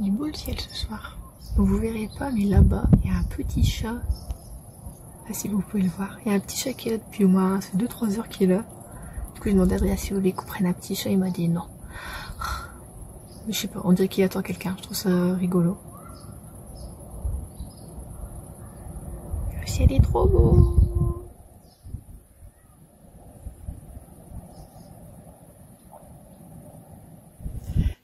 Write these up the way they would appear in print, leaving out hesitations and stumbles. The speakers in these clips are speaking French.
Il est beau le ciel ce soir. Vous verrez pas, mais là-bas, il y a un petit chat. Ah, si vous pouvez le voir. Il y a un petit chat qui est là depuis au moins 2-3 heures qu'il est là. Du coup, je demandais à Adrien si vous voulez qu'on prenne un petit chat. Il m'a dit non. Mais je sais pas, on dirait qu'il attend quelqu'un. Je trouve ça rigolo. Le ciel est trop beau.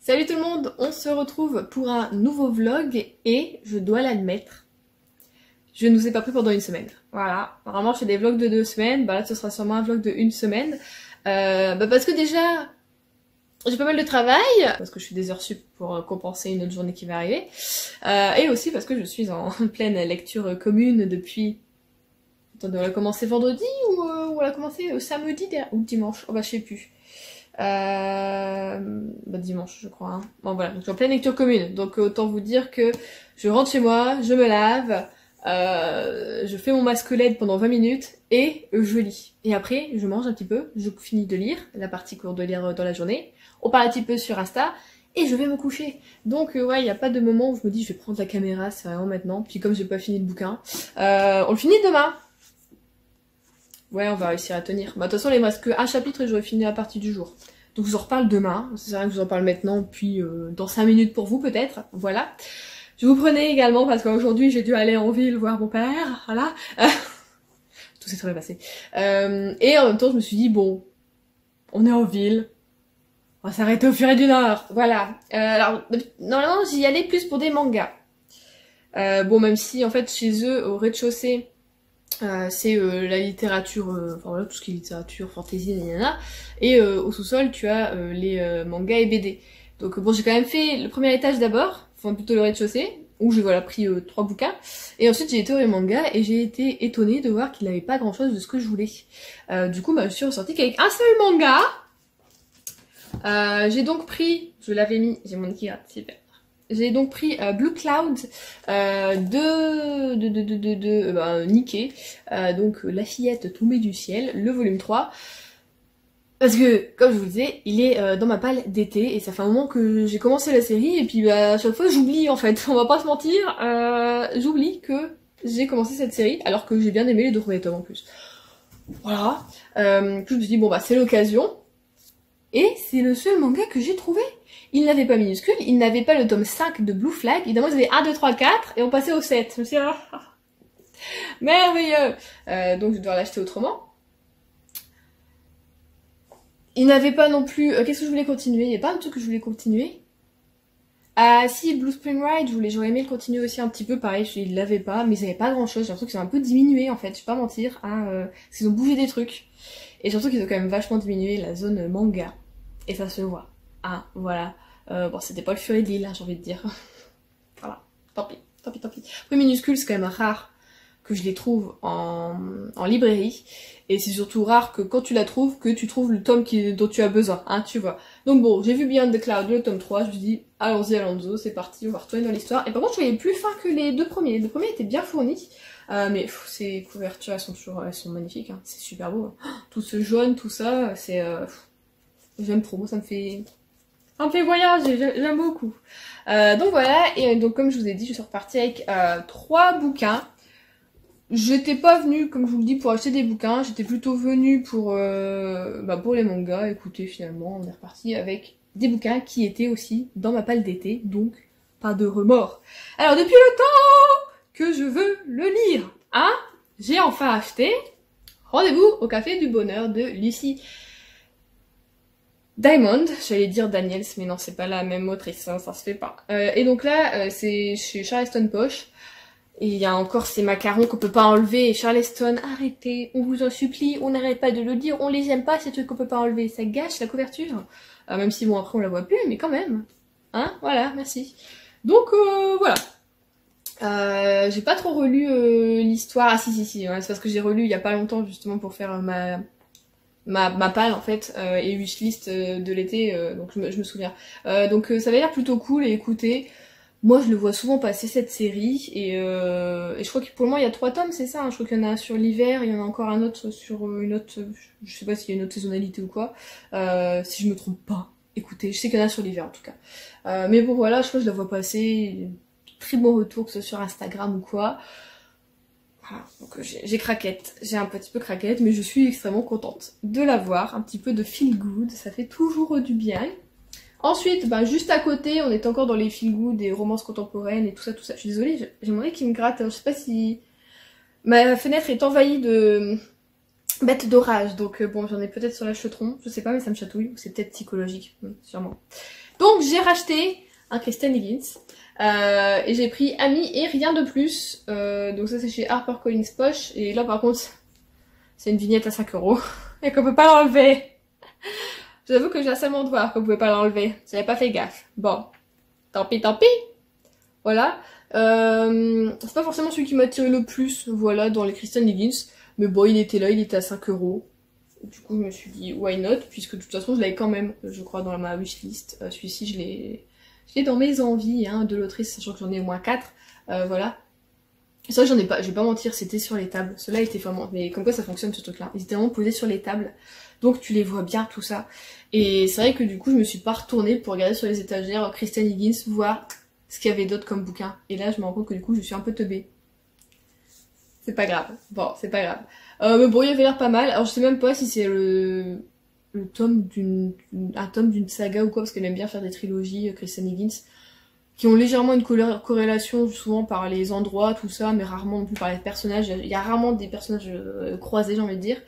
Salut tout le monde, on se retrouve pour un nouveau vlog et je dois l'admettre, je ne vous ai pas pris pendant une semaine. Voilà, normalement je fais des vlogs de 2 semaines, bah là ce sera sûrement un vlog de 1 semaine. Parce que déjà, j'ai pas mal de travail, parce que je fais des heures sup pour compenser une autre journée qui va arriver. Et aussi parce que je suis en pleine lecture commune depuis... Attendez, on a commencé vendredi ou on a commencé samedi ou dimanche? Oh bah je sais plus. Dimanche je crois hein. Bon voilà, donc je suis en pleine lecture commune, donc autant vous dire que je rentre chez moi, je me lave, je fais mon masque LED pendant 20 minutes et je lis. Et après je mange un petit peu, je finis de lire, la partie courte de lire dans la journée, on parle un petit peu sur Insta et je vais me coucher. Donc ouais, il n'y a pas de moment où je me dis je vais prendre la caméra, c'est vraiment maintenant. Puis comme j'ai pas fini le bouquin, on le finit demain. Ouais, on va réussir à tenir. Bah, de toute façon, il ne me reste qu'un chapitre et j'aurai fini la partie du jour. Donc, je vous en reparle demain. C'est rien que je vous en parle maintenant, puis dans 5 minutes pour vous, peut-être. Voilà. Je vous prenais également parce qu'aujourd'hui, j'ai dû aller en ville voir mon père. Voilà. Tout s'est très bien passé. Et en même temps, je me suis dit, bon, on est en ville. On va s'arrêter au Furet du Nord. Voilà. Alors, normalement, j'y allais plus pour des mangas. Bon, même si, en fait, chez eux, au rez-de-chaussée, c'est la littérature, enfin voilà, tout ce qui est littérature, fantasy, nanana. Et au sous-sol, tu as les mangas et BD. Donc bon, j'ai quand même fait le premier étage d'abord, enfin plutôt le rez-de-chaussée, où j'ai voilà, pris 3 bouquins. Et ensuite, j'ai été au manga et j'ai été étonnée de voir qu'il n'avait pas grand-chose de ce que je voulais. Du coup, bah, je suis ressortie qu'avec un seul manga. J'ai donc pris, je l'avais mis, j'ai mon équipe, super. J'ai donc pris Blue Cloud de Nikkei, donc La fillette tombée du ciel, le volume 3. Parce que, comme je vous le disais, il est dans ma palle d'été et ça fait un moment que j'ai commencé la série et puis bah, à chaque fois j'oublie en fait, on va pas se mentir, j'oublie que j'ai commencé cette série alors que j'ai bien aimé les 2 premiers tomes en plus. Voilà, puis je me suis dit bon bah c'est l'occasion et c'est le seul manga que j'ai trouvé. Il n'avait pas minuscule, il n'avait pas le tome 5 de Blue Flag, évidemment ils avaient 1, 2, 3, 4 et on passait au 7. Je me suis dit, merveilleux. Donc je dois l'acheter autrement. Il n'avait pas non plus... qu'est-ce que je voulais continuer? Il n'y a pas un truc que je voulais continuer. Ah si, Blue Spring Ride, j'aurais aimé le continuer aussi un petit peu, pareil, il l'avait pas, mais ils avaient pas grand chose, j'ai l'impression qu'ils ont un peu diminué en fait, je vais pas mentir, hein, parce qu'ils ont bougé des trucs. Et surtout qu'ils ont quand même vachement diminué la zone manga. Et ça se voit. Ah, voilà. Bon, c'était pas le Furet de l'île, hein, j'ai envie de dire. Voilà. Tant pis, tant pis, tant pis. Après, minuscule, c'est quand même rare que je les trouve en librairie. Et c'est surtout rare que quand tu la trouves, que tu trouves le tome dont tu as besoin, hein, tu vois. Donc bon, j'ai vu Beyond the Cloud, le tome 3, je me suis dit, allons-y, Alonso, c'est parti, on va retourner dans l'histoire. Et par contre, je voyais plus fin que les 2 premiers. Les 2 premiers étaient bien fournis. Mais ces couvertures, elles sont magnifiques, hein. C'est super beau. Hein. Tout ce jaune, tout ça, c'est... j'aime trop, moi ça me fait voyager, j'aime beaucoup. Donc voilà, et donc comme je vous ai dit, je suis repartie avec 3 bouquins. J'étais pas venue, comme je vous le dis, pour acheter des bouquins, j'étais plutôt venue pour les mangas. Écoutez, finalement, on est reparti avec des bouquins qui étaient aussi dans ma palle d'été, donc pas de remords. Alors depuis le temps que je veux le lire, hein, j'ai enfin acheté Rendez-vous au Café du Bonheur de Lucy Diamond, j'allais dire Daniels, mais non, c'est pas la même autrice, hein, ça se fait pas. Et donc là, c'est chez Charleston Poche. Et il y a encore ces macarons qu'on peut pas enlever. Et Charleston, arrêtez, on vous en supplie, on n'arrête pas de le dire, on les aime pas ces trucs qu'on peut pas enlever, ça gâche la couverture. Même si bon, après on la voit plus, mais quand même. Hein, voilà, merci. Donc voilà. J'ai pas trop relu l'histoire. Ah si, ouais, c'est parce que j'ai relu il y a pas longtemps justement pour faire ma palle en fait et wishlist de l'été, donc je me souviens. Donc ça avait l'air plutôt cool et écoutez, moi je le vois souvent passer cette série et je crois que pour le moment il y a 3 tomes, c'est ça, hein, je crois qu'il y en a un sur l'hiver, il y en a encore un autre sur une autre, je sais pas s'il y a une autre saisonnalité ou quoi, si je me trompe pas. écoutez, je sais qu'il y en a sur l'hiver en tout cas. Mais bon voilà, je crois que je la vois passer, très bon retour, que ce soit sur Instagram ou quoi. Voilà, donc j'ai craquette, j'ai un petit peu craquette, mais je suis extrêmement contente de l'avoir, un petit peu de feel good, ça fait toujours du bien. Ensuite, bah, juste à côté, on est encore dans les feel good, des romances contemporaines et tout ça, tout ça. Je suis désolée, j'aimerais qu'il me gratte, je sais pas si... Ma fenêtre est envahie de bêtes d'orage, donc bon, j'en ai peut-être sur la chetron, je sais pas, mais ça me chatouille, ou c'est peut-être psychologique, sûrement. Donc j'ai racheté un Christian Higgins, et j'ai pris Ami et rien de plus, donc ça c'est chez HarperCollins Poche, et là par contre, c'est une vignette à 5 € et qu'on peut pas l'enlever. J'avoue que j'ai la seulement de voir qu'on pouvait pas l'enlever. J'avais pas fait gaffe. Bon. Tant pis, tant pis. Voilà. C'est pas forcément celui qui m'a attiré le plus, voilà, dans les Christian Higgins. Mais bon, il était là, il était à 5 €. Du coup, je me suis dit, why not? Puisque de toute façon, je l'avais quand même, je crois, dans ma wishlist. Celui-ci, je l'ai dans mes envies, hein, de l'autrice, sachant que j'en ai au moins 4. Voilà. Ça, j'en ai pas, je vais pas mentir, c'était sur les tables. Cela était vraiment, mais comme quoi ça fonctionne ce truc-là. Ils étaient vraiment posés sur les tables. Donc tu les vois bien, tout ça. Et c'est vrai que du coup, je me suis pas retournée pour regarder sur les étagères Christian Higgins, voir ce qu'il y avait d'autre comme bouquin. Et là, je me rends compte que du coup, je suis un peu teubée. C'est pas grave. Bon, c'est pas grave. Mais bon, il avait l'air pas mal. Alors, je sais même pas si c'est le tome un tome d'une saga ou quoi, parce qu'elle aime bien faire des trilogies, Christian Higgins, qui ont légèrement une corrélation, souvent par les endroits, tout ça, mais rarement non plus par les personnages. Il y a rarement des personnages croisés, j'ai envie de dire.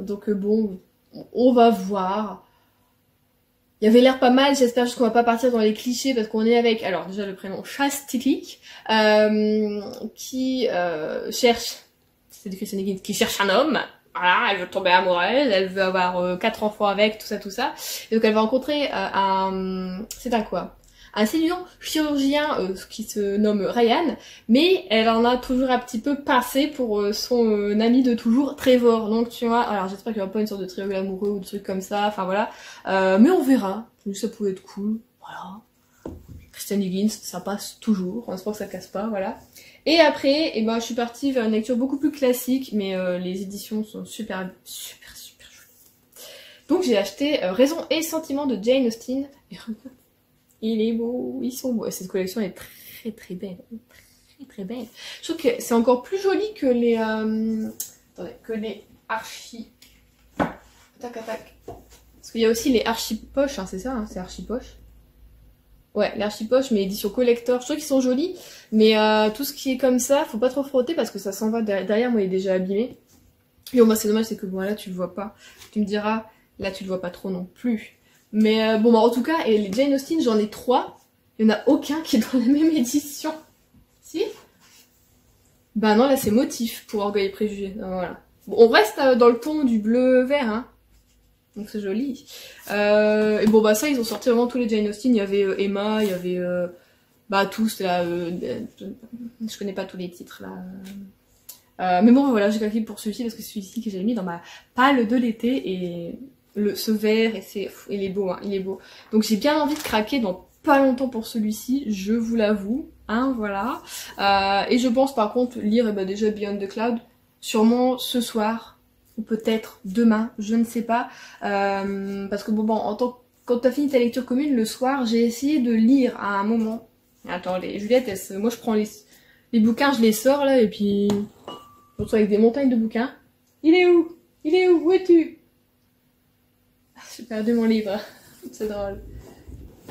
Donc bon, on va voir. Il y avait l'air pas mal, j'espère juste qu'on va pas partir dans les clichés, parce qu'on est avec, alors déjà le prénom Chastity, qui cherche, c'est du Christian Higgins, qui cherche un homme. Voilà, elle veut tomber amoureuse, elle veut avoir 4 enfants avec, tout ça, tout ça. Et donc elle va rencontrer c'est un quoi, un séduisant chirurgien qui se nomme Ryan, mais elle en a toujours un petit peu pincé pour son ami de toujours, Trevor. Donc tu vois, alors j'espère qu'il n'y aura pas une sorte de triangle amoureux ou de trucs comme ça, enfin voilà. Mais on verra, ça pouvait être cool, voilà. Christian Higgins, ça passe toujours, on espère que ça casse pas, voilà. Et après, eh ben, je suis partie vers une lecture beaucoup plus classique, mais les éditions sont super jolies. Donc j'ai acheté Raison et Sentiment de Jane Austen. Il est beau, ils sont beaux. Cette collection est très belle. Très belle. Je trouve que c'est encore plus joli que les... attendez, que les archi... Tac. Parce qu'il y a aussi les archi-poches, hein, c'est ça, hein, c'est archi-poche. Ouais, les archi-poches, mais édition collector. Je trouve qu'ils sont jolis, mais tout ce qui est comme ça, faut pas trop frotter parce que ça s'en va derrière. Moi, il est déjà abîmé. Et bon, bah, c'est dommage, c'est que bon, là, tu le vois pas. Tu me diras, là, tu le vois pas trop non plus. Mais bon, bah, en tout cas, et les Jane Austen, j'en ai 3. Il y en a aucun qui est dans la même édition. Si? Bah non, là, c'est Motif pour Orgueil et Préjugés. Voilà. Bon, on reste dans le ton du bleu-vert, hein. Donc c'est joli. Et bon, bah ça, ils ont sorti vraiment tous les Jane Austen. Il y avait Emma, il y avait... bah tous, là... je connais pas tous les titres, là. Mais bon, voilà, j'ai craqué pour celui-ci parce que c'est celui-ci que j'avais mis dans ma palle de l'été. Et... ce vert, et il est beau, hein, il est beau. Donc j'ai bien envie de craquer dans pas longtemps pour celui-ci, je vous l'avoue, hein, voilà. Et je pense par contre lire déjà Beyond the Cloud, sûrement ce soir, ou peut-être demain, je ne sais pas. Parce que bon, quand t'as fini ta lecture commune, le soir, j'ai essayé de lire à un moment. Attends, Juliette, moi je prends les bouquins, je les sors là, et puis... je me retrouve avec des montagnes de bouquins. Il est où? Où es-tu? J'ai perdu mon livre, c'est drôle.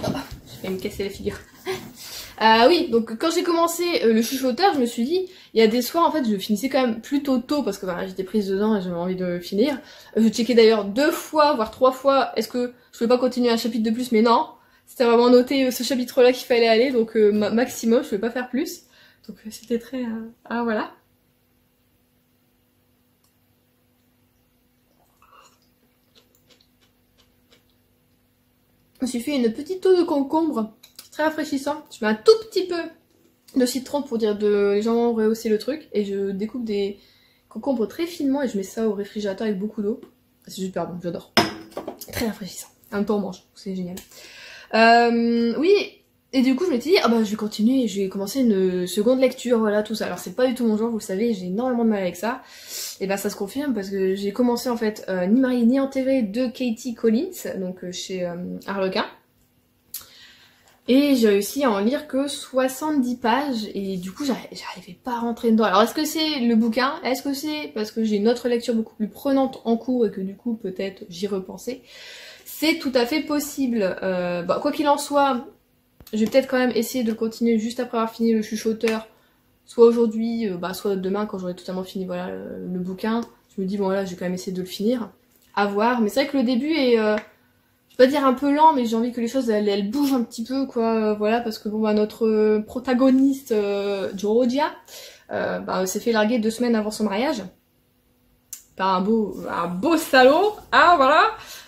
Oh, je vais me casser la figure. Oui, donc quand j'ai commencé le chuchoteur, je me suis dit, il y a des soirs en fait je finissais quand même plutôt tôt parce que voilà, j'étais prise dedans et j'avais envie de finir. Je checkais d'ailleurs 2 fois, voire 3 fois, est-ce que je pouvais pas continuer un chapitre de plus, mais non, c'était vraiment noté ce chapitre-là qu'il fallait aller, donc maximum, je pouvais pas faire plus. Donc c'était très... ah voilà. Je me suis fait une petite eau de concombre, très rafraîchissant. Je mets un tout petit peu de citron pour dire de légèrement rehausser le truc. Et je découpe des concombres très finement et je mets ça au réfrigérateur avec beaucoup d'eau. C'est super bon, j'adore. Très rafraîchissant. En même temps on mange, c'est génial. Oui, Et du coup, je m'étais dit, ah bah je vais continuer, je vais commencer une seconde lecture, voilà, tout ça. Alors c'est pas du tout mon genre, vous le savez, j'ai énormément de mal avec ça. Et bah ça se confirme parce que j'ai commencé en fait Ni marié ni enterré de Katie Collins, donc chez Harlequin. Et j'ai réussi à en lire que 70 pages, et du coup j'arrivais pas à rentrer dedans. Alors est-ce que c'est le bouquin? Est-ce que c'est parce que j'ai une autre lecture beaucoup plus prenante en cours et que du coup peut-être j'y repensais? C'est tout à fait possible. Bah, quoi qu'il en soit, je vais peut-être quand même essayer de continuer juste après avoir fini le chuchoteur, soit aujourd'hui, soit demain quand j'aurai totalement fini voilà, le bouquin. Je me dis bon voilà, je vais quand même essayer de le finir, à voir. Mais c'est vrai que le début est, je vais pas dire un peu lent, mais j'ai envie que les choses elles bougent un petit peu quoi, voilà, parce que bon bah notre protagoniste Georgia s'est fait larguer 2 semaines avant son mariage. Par un beau salaud, hein, voilà.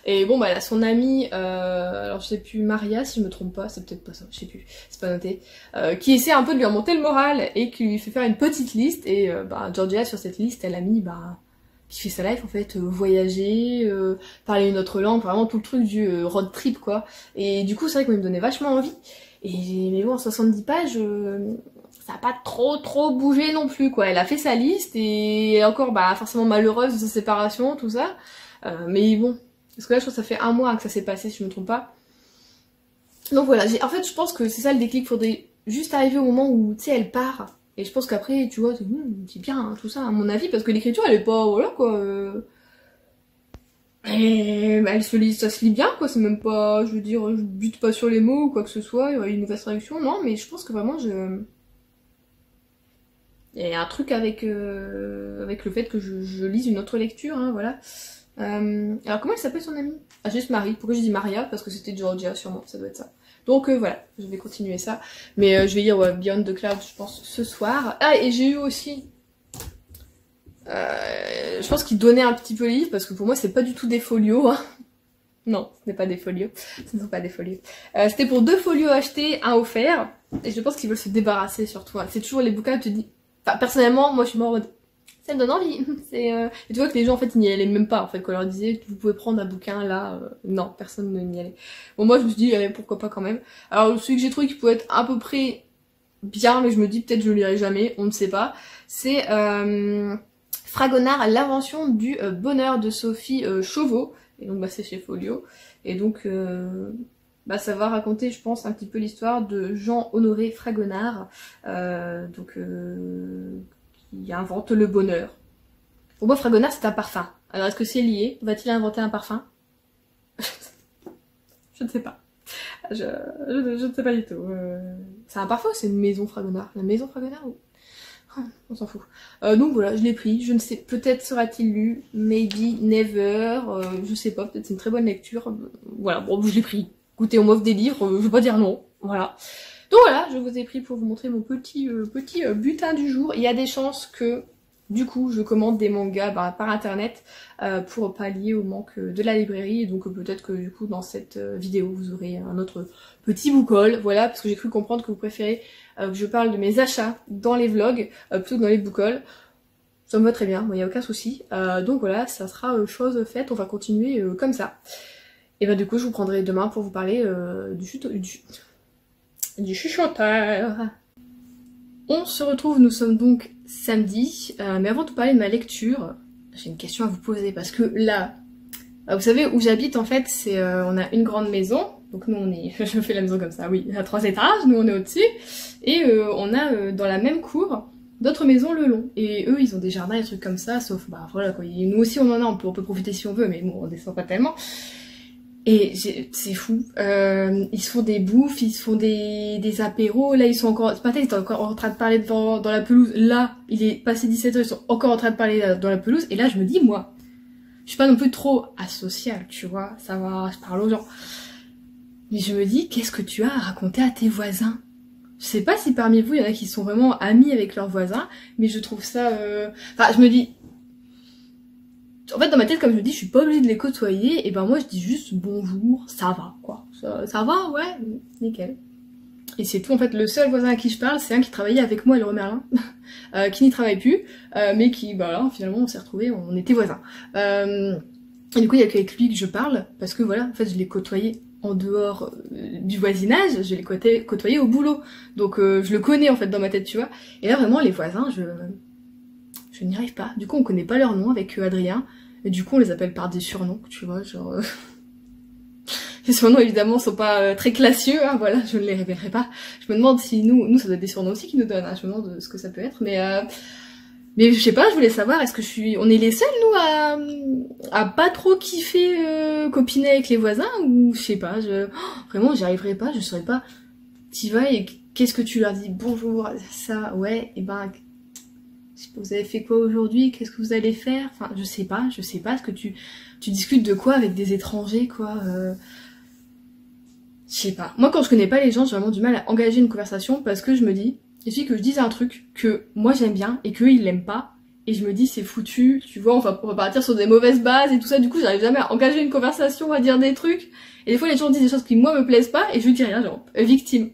Et bon, bah, elle a son amie, alors je sais plus, Maria, si je me trompe pas, c'est peut-être pas ça, je sais plus, c'est pas noté, qui essaie un peu de lui remonter le moral et qui lui fait faire une petite liste. Et Georgia, sur cette liste, elle a mis, qui fait sa life en fait, voyager, parler une autre langue, vraiment tout le truc du road trip quoi. Et du coup, c'est vrai qu'on me donnait vachement envie. Et mais bon, en 70 pages, ça a pas trop bougé non plus quoi. Elle a fait sa liste et elle est encore forcément malheureuse de sa séparation, tout ça. Mais bon, parce que là je crois que ça fait 1 mois que ça s'est passé si je me trompe pas. Donc voilà, en fait je pense que c'est ça le déclic, faudrait juste arriver au moment où tu sais elle part. Et je pense qu'après tu vois, c'est bien hein, tout ça à mon avis, parce que l'écriture elle est pas, voilà quoi. Et ça se lit bien quoi, c'est même pas, je veux dire, je bute pas sur les mots ou quoi que ce soit, il y aurait une mauvaise traduction, non, mais je pense que vraiment il y a un truc avec le fait que je lise une autre lecture, hein, voilà. Alors comment elle s'appelle son amie? Ah juste Marie, pourquoi j'ai dit Maria? Parce que c'était Georgia sûrement, ça doit être ça. Donc voilà, je vais continuer ça. Mais je vais lire Beyond the Clouds je pense ce soir. Ah et j'ai eu aussi... je pense qu'il donnait un petit peu le livre parce que pour moi c'est pas du tout des folios. Hein. Non, ce n'est pas des folios. Ce ne sont pas des folios. C'était pour 2 folios achetés, 1 offert. Et je pense qu'ils veulent se débarrasser surtout. Hein. C'est toujours les bouquins, tu te dis... Enfin, personnellement, moi je suis mort, ça me donne envie. Et tu vois que les gens en fait ils n'y allaient même pas en fait quand on leur disait vous pouvez prendre un bouquin là, non, personne n'y allait. Bon moi je me suis dit allez, pourquoi pas quand même. Alors celui que j'ai trouvé qui pouvait être à peu près bien, mais je me dis peut-être je le lirai jamais, on ne sait pas. C'est Fragonard, l'invention du bonheur de Sophie Chauveau. Et donc c'est chez Folio. Et donc ça va raconter, je pense, un petit peu l'histoire de Jean-Honoré Fragonard, qui invente le bonheur. Pour moi, Fragonard, c'est un parfum. Alors, est-ce que c'est lié? Va-t-il inventer un parfum? Je ne sais pas. Je ne sais pas du tout. C'est un parfum ou c'est une maison Fragonard? La maison Fragonard ou... on s'en fout. Donc voilà, je l'ai pris. Je ne sais, peut-être sera-t-il lu. Maybe, never. Je sais pas, peut-être c'est une très bonne lecture. Voilà, bon, je l'ai pris. Écoutez, on m'offre des livres, je vais pas dire non. Voilà. Donc voilà, je vous ai pris pour vous montrer mon petit butin du jour. Il y a des chances que, du coup, je commande des mangas par internet pour pallier au manque de la librairie. Et donc peut-être que du coup, dans cette vidéo, vous aurez un autre petit book haul. Voilà, parce que j'ai cru comprendre que vous préférez que je parle de mes achats dans les vlogs plutôt que dans les book hauls. Ça me va très bien, il n'y a aucun souci. Donc voilà, ça sera chose faite, on va continuer comme ça. Et du coup, je vous prendrai demain pour vous parler du chuchoteur. On se retrouve, nous sommes donc samedi, mais avant de parler de ma lecture, j'ai une question à vous poser, parce que là, vous savez où j'habite en fait, c'est on a une grande maison, donc nous on est, je fais la maison comme ça, oui, à 3 étages, nous on est au-dessus, et on a dans la même cour d'autres maisons le long, et eux ils ont des jardins et des trucs comme ça, sauf voilà quoi, et nous aussi on en a, on peut profiter si on veut, mais bon on descend pas tellement. Et c'est fou, ils se font des bouffes, ils se font des apéros, là ils sont encore, ce matin ils étaient encore en train de parler dans la pelouse, là il est passé 17h, ils sont encore en train de parler dans la pelouse, et là je me dis moi, je suis pas non plus trop asociale, tu vois, ça va, je parle aux gens, mais je me dis qu'est-ce que tu as à raconter à tes voisins? Je sais pas si parmi vous il y en a qui sont vraiment amis avec leurs voisins, mais je trouve ça, enfin je me dis, en fait dans ma tête comme je me dis je suis pas obligée de les côtoyer, et moi je dis juste bonjour, ça va quoi, ça va, ouais, nickel. Et c'est tout en fait, le seul voisin à qui je parle c'est un qui travaillait avec moi à Leroy Merlin, qui n'y travaille plus, mais qui là finalement on s'est retrouvés, on était voisins. Et du coup il y a qu'avec lui que je parle, parce que voilà en fait je l'ai côtoyé en dehors du voisinage, je l'ai côtoyé au boulot. Donc je le connais en fait dans ma tête, tu vois. Et là vraiment les voisins, je n'y arrive pas. Du coup on connaît pas leur nom avec Adrien. Et du coup on les appelle par des surnoms, tu vois, genre... Les surnoms évidemment sont pas très classieux, hein, voilà, je ne les révélerai pas. Je me demande si nous ça doit être des surnoms aussi qu'ils nous donnent, hein, je me demande ce que ça peut être, mais je sais pas, je voulais savoir, est-ce que on est les seuls nous à pas trop kiffer copiner avec les voisins, ou je sais pas, vraiment j'y arriverai pas, je saurais pas. T'y vas et qu'est-ce que tu leur dis? Bonjour, ça, ouais, et ben, je sais pas, vous avez fait quoi aujourd'hui? Qu'est-ce que vous allez faire? Enfin, je sais pas, est-ce que tu discutes de quoi avec des étrangers, quoi? Je sais pas. Moi, quand je connais pas les gens, j'ai vraiment du mal à engager une conversation parce que je me dis, il suffit que je dise un truc que moi j'aime bien et qu'eux ils l'aiment pas. Et je me dis, c'est foutu, tu vois, on va partir sur des mauvaises bases et tout ça. Du coup, j'arrive jamais à engager une conversation, à dire des trucs. Et des fois, les gens disent des choses qui, moi, me plaisent pas et je dis rien, genre, victime.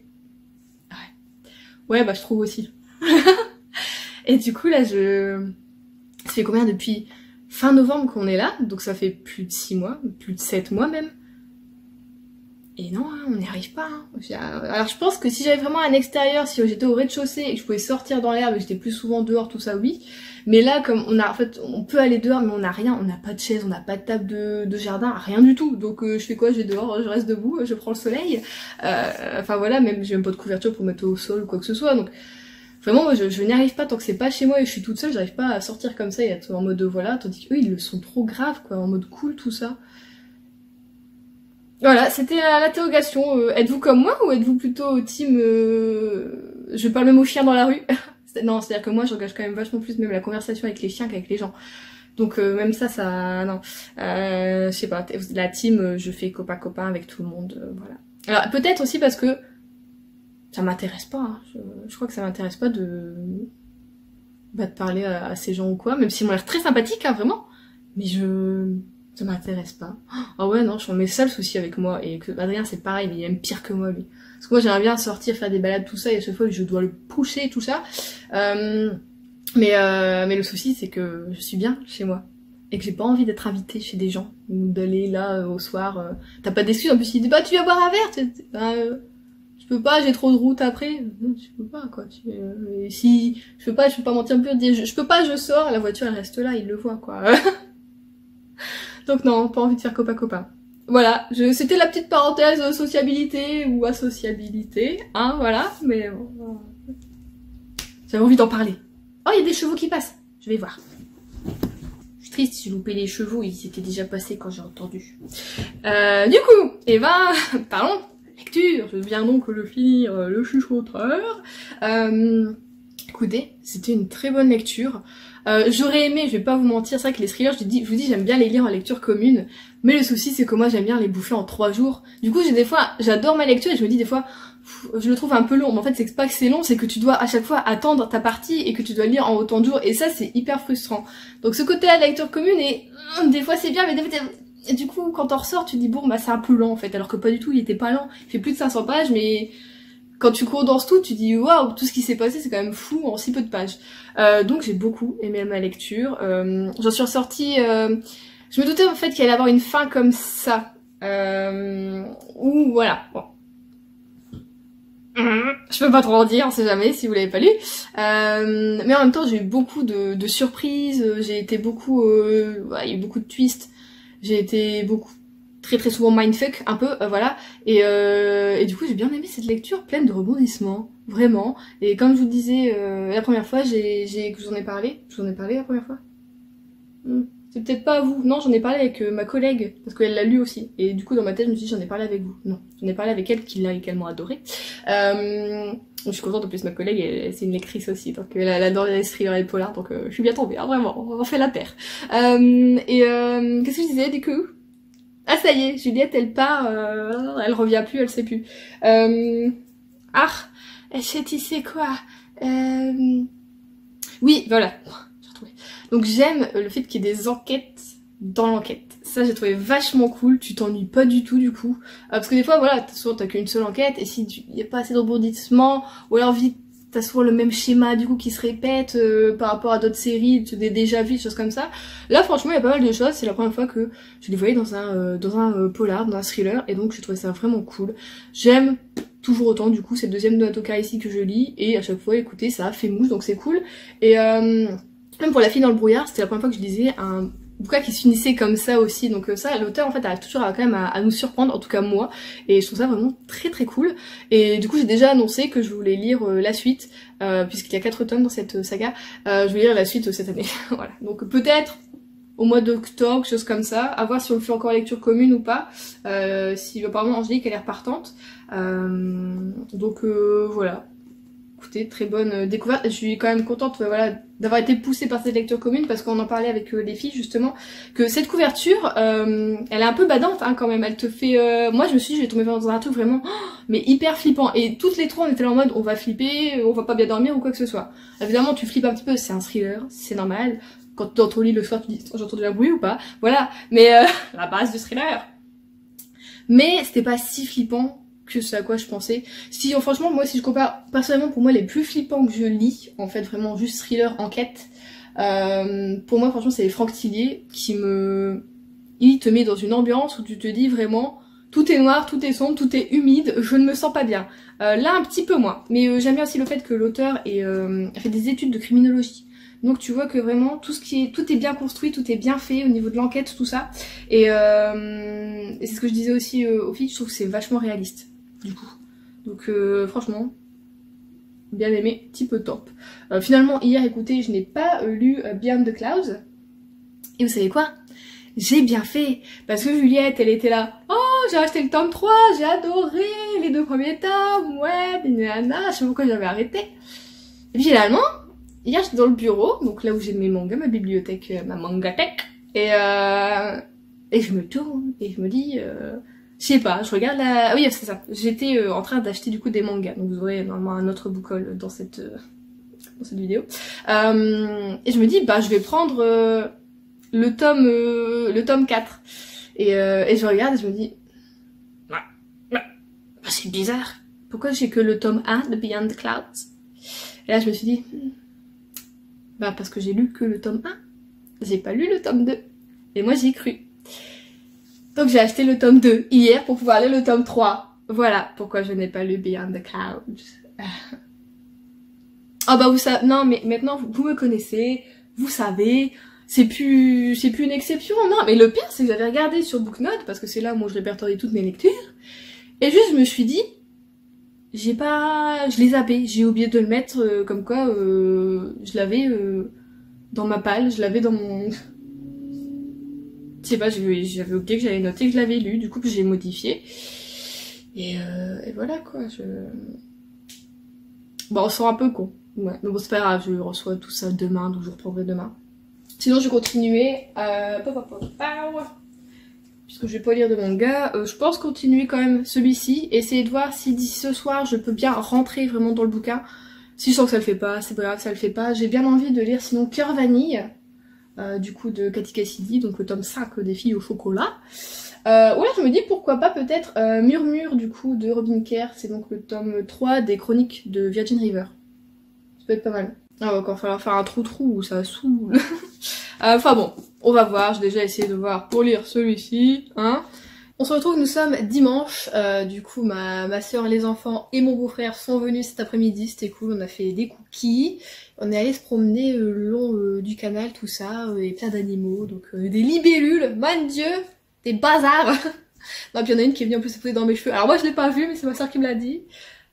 Ouais, bah, je trouve aussi. Et du coup, là, ça fait combien depuis fin novembre qu'on est là? Donc ça fait plus de 6 mois, plus de 7 mois même. Et non, hein, on n'y arrive pas. Hein. Alors je pense que si j'avais vraiment un extérieur, si j'étais au rez-de-chaussée et que je pouvais sortir dans l'herbe et que j'étais plus souvent dehors, tout ça, oui. Mais là, comme en fait, on peut aller dehors, mais on n'a rien, on n'a pas de chaise, on n'a pas de table de jardin, rien du tout. Donc je fais quoi? Je vais dehors, je reste debout, je prends le soleil. Enfin voilà, même j'ai même pas de couverture pour mettre au sol ou quoi que ce soit. Donc vraiment, moi, je n'y arrive pas tant que c'est pas chez moi et je suis toute seule, j'arrive pas à sortir comme ça et être en mode voilà, tandis qu'eux, ils le sont trop graves, quoi, en mode cool, tout ça. Voilà, c'était l'interrogation. Êtes-vous comme moi ou êtes-vous plutôt team je parle même aux chiens dans la rue? Non, c'est-à-dire que moi j'engage quand même vachement plus même la conversation avec les chiens qu'avec les gens. Donc même ça, non. Je sais pas, la team, je fais copain-copain avec tout le monde, voilà. Alors peut-être aussi parce que ça m'intéresse pas, hein. Je crois que ça m'intéresse pas de parler à ces gens ou quoi, même s'ils m'ont l'air très sympathiques, hein, vraiment. Mais ça m'intéresse pas. Ah ouais, non, je suis mes seuls soucis avec moi. Et que Adrien, c'est pareil, mais il est même pire que moi, lui. Parce que moi, j'aimerais bien sortir, faire des balades, tout ça, et à chaque fois, je dois le pousser, tout ça. Mais le souci, c'est que je suis bien chez moi. Et que j'ai pas envie d'être invitée chez des gens. Ou d'aller là, au soir. T'as pas d'excuses, en plus, il dit, bah, tu viens boire un verre. Je peux pas, j'ai trop de route après. Non, tu peux pas, quoi. Et si, je peux pas mentir un peu, dire, je peux pas, je sors, la voiture, elle reste là, il le voit, quoi. Donc non, pas envie de faire copain-copain. Voilà, c'était la petite parenthèse sociabilité ou asociabilité, hein, voilà, mais bon, j'avais envie d'en parler. Oh, il y a des chevaux qui passent, je vais voir. Je suis triste, j'ai loupé les chevaux, ils étaient déjà passés quand j'ai entendu. Du coup, eh ben, parlons lecture, je viens donc de finir le chuchoteur. Écoutez, c'était une très bonne lecture. J'aurais aimé, je vais pas vous mentir, c'est vrai que les thrillers, je vous dis, j'aime bien les lire en lecture commune, mais le souci c'est que moi j'aime bien les bouffer en 3 jours. Du coup, j'adore ma lecture et je me dis des fois, je le trouve un peu long, mais en fait c'est pas que c'est long, c'est que tu dois à chaque fois attendre ta partie et que tu dois lire en autant de jours, et ça c'est hyper frustrant. Donc ce côté-là de la lecture commune, et des fois c'est bien, mais des fois et du coup quand on ressort, tu te dis bon bah c'est un peu lent en fait, alors que pas du tout, il était pas lent, il fait plus de 500 pages, mais... Quand tu condenses tout, tu dis waouh, tout ce qui s'est passé c'est quand même fou en si peu de pages. Donc j'ai beaucoup aimé ma lecture. J'en suis ressortie. Je me doutais en fait qu'il allait avoir une fin comme ça. Ou voilà. Bon. Je peux pas trop en dire, on sait jamais si vous l'avez pas lu. Mais en même temps j'ai eu beaucoup de surprises. J'ai été beaucoup. Il y a eu beaucoup de twists. J'ai été beaucoup. Très souvent mindfuck un peu, voilà, et du coup j'ai bien aimé cette lecture pleine de rebondissements, vraiment. Et comme je vous le disais la première fois, que je vous en ai parlé la première fois. C'est peut-être pas à vous, non, j'en ai parlé avec ma collègue parce qu'elle l'a lu aussi, et du coup dans ma tête je me suis dit j'en ai parlé avec vous. Non, j'en ai parlé avec elle qui l'a également adoré. Je suis contente, en plus ma collègue c'est une lectrice aussi, donc elle adore les thrillers et les polars, donc je suis bien tombée, hein, vraiment, on fait la paire. Qu'est-ce que je disais du coup? Ah ça y est, Juliette elle part, elle revient plus, elle sait plus. Tu sais quoi? Oui, voilà, j'ai retrouvé. Donc j'aime le fait qu'il y ait des enquêtes dans l'enquête. Ça j'ai trouvé vachement cool, tu t'ennuies pas du tout du coup. Parce que des fois voilà, souvent t'as qu'une seule enquête et si il y a pas assez de rebondissements, ou alors vite t'as souvent le même schéma du coup qui se répète par rapport à d'autres séries, des déjà vues, des choses comme ça. Là franchement il y a pas mal de choses, c'est la première fois que je les voyais dans un polar, dans un thriller, et donc je trouvais ça vraiment cool. J'aime toujours autant du coup, c'est le deuxième de Atoka ici que je lis, et à chaque fois écoutez ça fait mouche donc c'est cool. Et même pour La fille dans le brouillard, c'était la première fois que je lisais un bouquin qui se finissait comme ça aussi, donc ça l'auteur en fait arrive toujours quand même à nous surprendre, en tout cas moi, et je trouve ça vraiment très très cool. Et du coup j'ai déjà annoncé que je voulais lire la suite, puisqu'il y a 4 tomes dans cette saga, je vais lire la suite cette année. Voilà, donc peut-être au mois d'octobre, chose comme ça, à voir si on le fait encore en lecture commune ou pas, si apparemment Angélique elle est repartante, donc voilà. Écoutez, très bonne découverte. Je suis quand même contente voilà, d'avoir été poussée par cette lecture commune parce qu'on en parlait avec les filles justement, que cette couverture, elle est un peu badante hein, quand même. Elle te fait... Moi je me suis dit je vais tomber dans un truc vraiment mais hyper flippant. Et toutes les trois on était là en mode on va flipper, on va pas bien dormir ou quoi que ce soit. Évidemment tu flippes un petit peu, c'est un thriller, c'est normal. Quand tu es dans ton lit le soir tu dis j'entends de la bruit ou pas. Voilà, mais la base du thriller. Mais c'était pas si flippant que c'est à quoi je pensais. Si franchement moi si je compare personnellement pour moi les plus flippants que je lis, en fait vraiment juste thriller enquête, pour moi franchement c'est Franck Tillier qui il te met dans une ambiance où tu te dis vraiment tout est noir, tout est sombre, tout est humide, je ne me sens pas bien. Là un petit peu moins, mais j'aime bien aussi le fait que l'auteur a fait des études de criminologie. Donc tu vois que vraiment tout est bien construit, tout est bien fait au niveau de l'enquête, tout ça. Et c'est ce que je disais aussi aux filles, je trouve que c'est vachement réaliste, du coup. Donc franchement, bien aimé, petit peu top. Finalement, hier, écoutez, je n'ai pas lu Beyond the Clouds. Et vous savez quoi? J'ai bien fait, parce que Juliette, elle était là, oh, j'ai acheté le tome 3, j'ai adoré les 2 premiers tomes, ouais, binana, je sais pas pourquoi j'avais arrêté. Et puis finalement, hier j'étais dans le bureau, donc là où j'ai mes mangas, ma bibliothèque, ma mangathèque, et je me tourne, et je me dis, je sais pas, je regarde la... Ah oui, c'est ça, j'étais en train d'acheter du coup des mangas, donc vous aurez normalement un autre book haul dans cette vidéo. Et je me dis, bah je vais prendre le tome 4. Et je regarde et je me dis, c'est bizarre, pourquoi j'ai que le tome 1 de Beyond the Clouds? Et là je me suis dit, bah parce que j'ai lu que le tome 1, j'ai pas lu le tome 2. Et moi j'y ai cru. Donc j'ai acheté le tome 2 hier pour pouvoir lire le tome 3. Voilà pourquoi je n'ai pas lu Beyond the Clouds. Oh bah vous savez, non mais maintenant vous me connaissez, vous savez, c'est plus une exception, non mais le pire c'est que j'avais regardé sur Booknote, parce que c'est là où je répertorie toutes mes lectures, et juste je me suis dit, je l'ai zappé, j'ai oublié de le mettre, comme quoi je l'avais dans ma palle, je l'avais dans mon... Je sais pas, j'avais oublié que j'avais noté que je l'avais lu, du coup j'ai modifié. Et voilà quoi, Bon, on sent un peu con. Ouais, mais bon c'est pas grave, je reçois tout ça demain, donc je reprendrai demain. Sinon je vais continuer puisque je vais pas lire de manga, je pense continuer quand même celui-ci, essayer de voir si d'ici ce soir je peux bien rentrer vraiment dans le bouquin. Si je sens que ça le fait pas, c'est pas grave, ça le fait pas. J'ai bien envie de lire sinon Cœur Vanille, du coup de Cathy Cassidy, donc le tome 5 des filles au chocolat. Ouais, je me dis pourquoi pas peut-être Murmure du coup de Robin Kerr, c'est donc le tome 3 des chroniques de Virgin River. Ça peut être pas mal. Ah, va encore falloir faire un trou où ça saoule. Enfin bon, on va voir, j'ai déjà essayé de voir pour lire celui-ci, hein. On se retrouve, nous sommes dimanche, du coup ma soeur, les enfants et mon beau-frère sont venus cet après-midi, c'était cool, on a fait des cookies, on est allé se promener le long du canal, tout ça, et plein d'animaux, donc des libellules, mon dieu, des bazars. Non, puis il y en a une qui est venue en plus se poser dans mes cheveux, alors moi je l'ai pas vue, mais c'est ma soeur qui me l'a dit.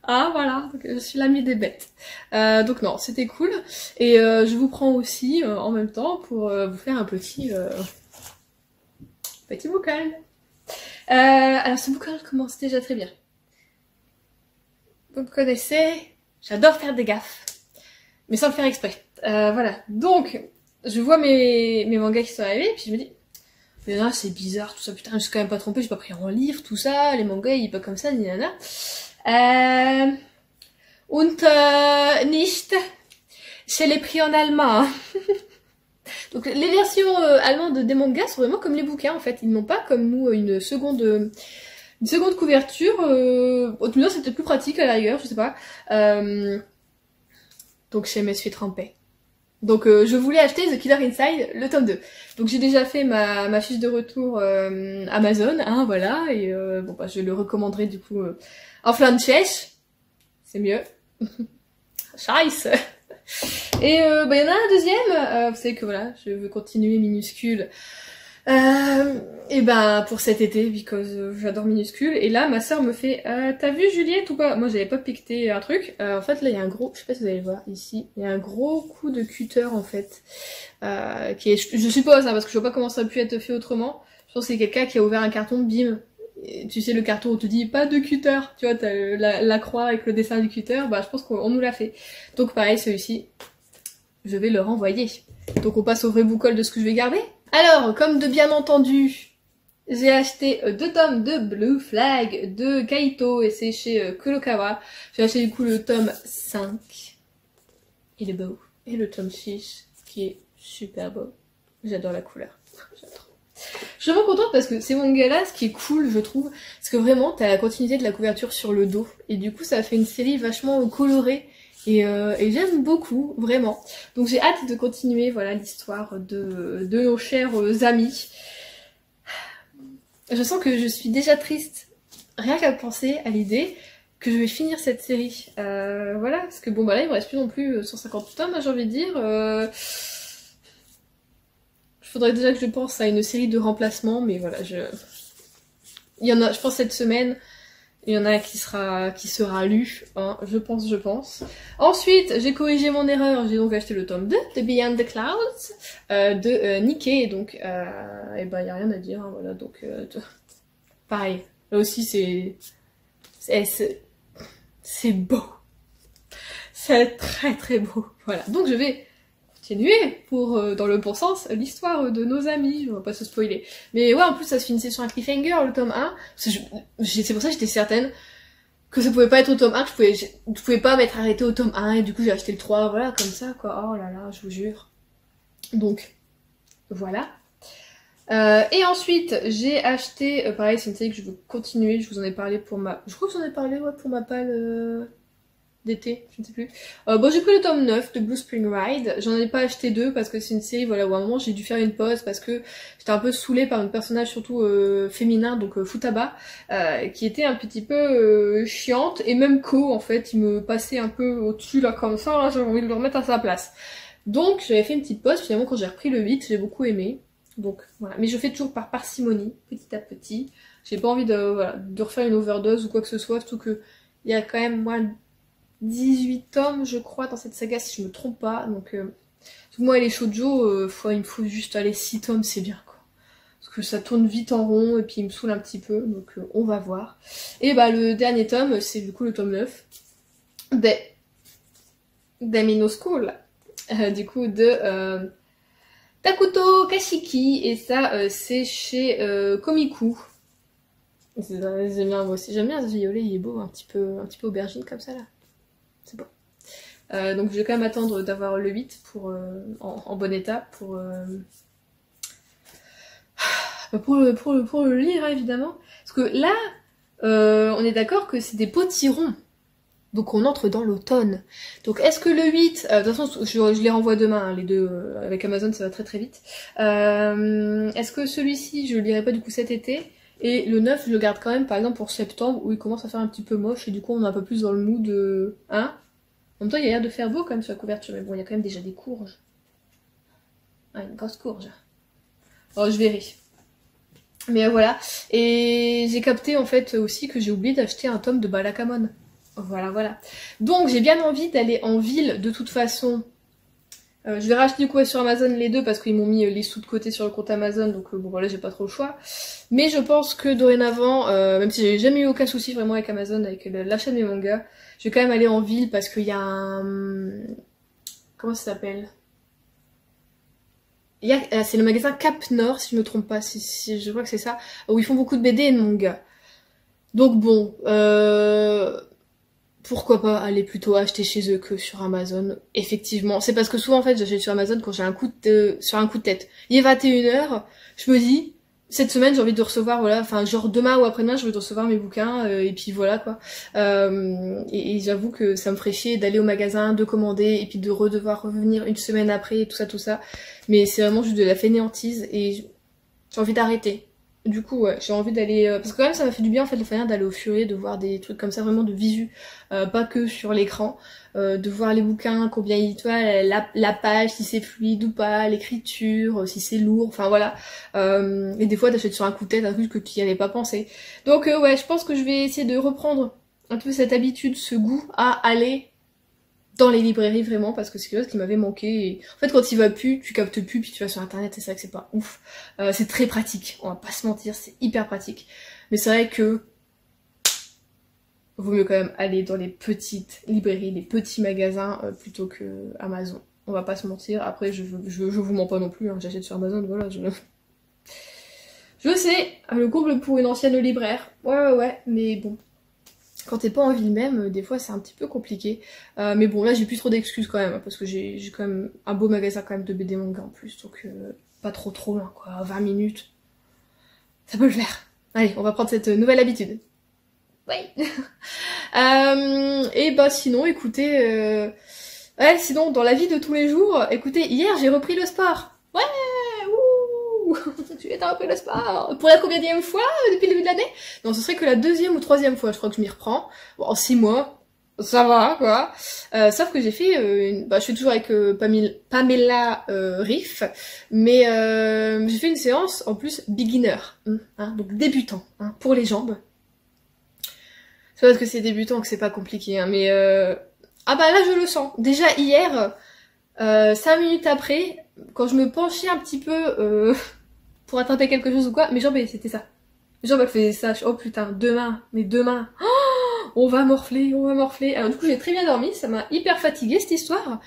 Ah voilà, donc, je suis l'amie des bêtes. Donc non, c'était cool. Et je vous prends aussi en même temps pour vous faire un petit vocal. Alors ce vocal commence déjà très bien. Vous me connaissez, j'adore faire des gaffes, mais sans le faire exprès. Voilà, donc je vois mes mangas qui sont arrivés, et puis je me dis, mais là c'est bizarre tout ça, putain je suis quand même pas trompée, j'ai pas pris en livre, tout ça, les mangas ils pas comme ça, ni nana. Und nicht, je l'ai pris en allemand. Donc les versions allemandes des mangas sont vraiment comme les bouquins en fait, ils n'ont pas comme nous une seconde couverture. Au tout c'était plus pratique à la rigueur, je sais pas. Donc je me suis trompée. Donc je voulais acheter The Killer Inside, le tome 2. Donc j'ai déjà fait ma fiche de retour Amazon, hein, voilà, et bon bah je le recommanderai du coup en Flandchèche. C'est mieux. Scheiße. Et bah il y en a un deuxième, vous savez que voilà, je veux continuer Minuscule. Et ben pour cet été, because j'adore Minuscule. Et là ma soeur me fait t'as vu Juliette ou pas? Moi j'avais pas piqueté un truc. En fait là il y a un gros, je sais pas si vous allez le voir ici, il y a un gros coup de cutter en fait. Qui est, je suppose hein, parce que je vois pas comment ça a pu être fait autrement. Je pense que c'est quelqu'un qui a ouvert un carton bim. Et tu sais le carton où on te dit pas de cutter, tu vois t'as la croix avec le dessin du cutter, bah je pense qu'on nous l'a fait. Donc pareil celui-ci, je vais le renvoyer. Donc on passe au vrai boucol de ce que je vais garder. Alors, comme de bien entendu, j'ai acheté 2 tomes de Blue Flag de Kaito et c'est chez Kurokawa. J'ai acheté du coup le tome 5. Il est beau. Et le tome 6 qui est super beau. J'adore la couleur. J'adore. Je suis vraiment contente parce que ces mangas-là, ce qui est cool, je trouve, c'est que vraiment, t'as la continuité de la couverture sur le dos. Et du coup, ça fait une série vachement colorée. Et j'aime beaucoup, vraiment. Donc j'ai hâte de continuer, voilà, l'histoire de nos chers amis. Je sens que je suis déjà triste, rien qu'à penser à l'idée que je vais finir cette série. Voilà, parce que bon bah là il me reste plus non plus 150 tomes, j'ai envie de dire. Il faudrait déjà que je pense à une série de remplacements, mais voilà, il y en a, je pense cette semaine. Il y en a qui sera lu, hein, je pense. Ensuite, j'ai corrigé mon erreur, j'ai donc acheté le tome 2 de Beyond the Clouds, de Nikkei, donc, et ben, y a rien à dire, hein, voilà, donc, pareil. Là aussi, c'est beau. C'est très très beau. Voilà. Donc, je vais continuer pour, dans le bon sens, l'histoire de nos amis. On va pas se spoiler. Mais ouais, en plus, ça se finissait sur un cliffhanger, le tome 1. C'est pour ça que j'étais certaine que ça pouvait pas être au tome 1, que je pouvais pas m'être arrêtée au tome 1, et du coup, j'ai acheté le 3, voilà, comme ça, quoi. Oh là là, je vous jure. Donc, voilà. Et ensuite, j'ai acheté, pareil, c'est une série que je veux continuer, je vous en ai parlé pour je crois que j'en ai parlé, ouais, pour ma palle, d'été, je ne sais plus. Bon, j'ai pris le tome 9 de Blue Spring Ride. J'en ai pas acheté 2 parce que c'est une série, voilà, où à un moment j'ai dû faire une pause parce que j'étais un peu saoulée par un personnage surtout féminin, donc Futaba, qui était un petit peu chiante et même Ko en fait, il me passait un peu au-dessus là comme ça, là j'avais envie de le remettre à sa place. Donc j'avais fait une petite pause, finalement quand j'ai repris le 8, j'ai beaucoup aimé. Donc voilà, mais je fais toujours par parcimonie, petit à petit. J'ai pas envie de refaire une overdose ou quoi que ce soit, surtout que il y a quand même moins 18 tomes je crois dans cette saga si je me trompe pas, donc moi et les shoujo, il me faut juste aller 6 tomes, c'est bien quoi. Parce que ça tourne vite en rond et puis il me saoule un petit peu, donc on va voir. Et bah le dernier tome, c'est du coup le tome 9 d'Amino School, du coup de Takuto Kashiki, et ça c'est chez Komiku. J'aime bien moi aussi, j'aime bien ce violet, il est beau, un petit peu aubergine comme ça là. C'est bon. Donc je vais quand même attendre d'avoir le 8 pour, en bon état pour le lire, hein, évidemment. Parce que là, on est d'accord que c'est des potirons. Donc on entre dans l'automne. Donc est-ce que le 8, de toute façon je les renvoie demain, hein, les deux, avec Amazon ça va très très vite. Est-ce que celui-ci je le lirai pas du coup cet été? Et le 9 je le garde quand même par exemple pour septembre où il commence à faire un petit peu moche et du coup on est un peu plus dans le mood de... Hein? En même temps il y a l'air de faire beau quand même sur la couverture, mais bon il y a quand même déjà des courges. Ah, une grosse courge. Alors je verrai. Mais voilà. Et j'ai capté en fait aussi que j'ai oublié d'acheter un tome de Balakamon. Voilà. Donc j'ai bien envie d'aller en ville de toute façon. Je vais racheter du coup sur Amazon les deux parce qu'ils m'ont mis les sous de côté sur le compte Amazon, donc bon voilà j'ai pas trop le choix. Mais je pense que dorénavant, même si j'ai jamais eu aucun souci vraiment avec Amazon, avec l'achat de mes mangas, je vais quand même aller en ville parce qu'il y a un... Comment ça s'appelle? C'est le magasin Cap Nord si je me trompe pas, si je crois que c'est ça, où ils font beaucoup de BD et de mangas. Donc bon, pourquoi pas aller plutôt acheter chez eux que sur Amazon, effectivement. C'est parce que souvent en fait j'achète sur Amazon quand j'ai sur un coup de tête. Il est 21h, je me dis, cette semaine j'ai envie de recevoir, voilà, enfin genre demain ou après-demain j'ai envie de recevoir mes bouquins, et puis voilà quoi. Et j'avoue que ça me ferait chier d'aller au magasin, de commander, et puis de devoir revenir une semaine après, et tout ça. Mais c'est vraiment juste de la fainéantise, et j'ai envie d'arrêter. Du coup, ouais, j'ai envie d'aller... parce que quand même, ça m'a fait du bien, en fait, le faire d'aller au Furet, de voir des trucs comme ça, vraiment de visu, pas que sur l'écran, de voir les bouquins, combien il toile, la page, si c'est fluide ou pas, l'écriture, si c'est lourd, enfin voilà. Et des fois, t'achètes sur un coup de tête un truc que tu n'y avais pas pensé. Donc, ouais, je pense que je vais essayer de reprendre un peu cette habitude, ce goût à aller dans les librairies vraiment, parce que c'est quelque chose qui m'avait manqué. Et en fait, quand tu vas plus, tu captes plus, puis tu vas sur internet, et c'est vrai que c'est pas ouf. C'est très pratique, on va pas se mentir, c'est hyper pratique. Mais c'est vrai que vaut mieux quand même aller dans les petites librairies, les petits magasins, plutôt que Amazon. On va pas se mentir. Après, je vous mens pas non plus, hein. J'achète sur Amazon, voilà. Je sais, le comble pour une ancienne libraire. Ouais, mais bon. Quand t'es pas en ville même, des fois c'est un petit peu compliqué. Mais bon, là j'ai plus trop d'excuses quand même, hein, parce que j'ai quand même un beau magasin quand même de BD manga en plus, donc pas trop loin quoi, 20 minutes. Ça peut le faire. Allez, on va prendre cette nouvelle habitude. Oui. Et bah sinon, écoutez, ouais, sinon dans la vie de tous les jours, écoutez, hier j'ai repris le sport. Ouais, ouh, j'ai repris le sport. Pour la combienième fois depuis le début de l'année? Non, ce serait que la deuxième ou troisième fois, je crois que je m'y reprends. Bon, en 6 mois, ça va, quoi. Sauf que j'ai fait, je suis toujours avec Pamela Riff, mais j'ai fait une séance en plus beginner, hein, donc débutant, hein, pour les jambes. C'est parce que c'est débutant que c'est pas compliqué, hein, mais ah bah là je le sens. Déjà hier, 5 minutes après, quand je me penchais un petit peu pour attraper quelque chose ou quoi, mes jambes c'était ça. Mes jambes elles faisaient ça, oh putain, mes deux mains, oh, on va morfler. Alors du coup j'ai très bien dormi, ça m'a hyper fatiguée cette histoire.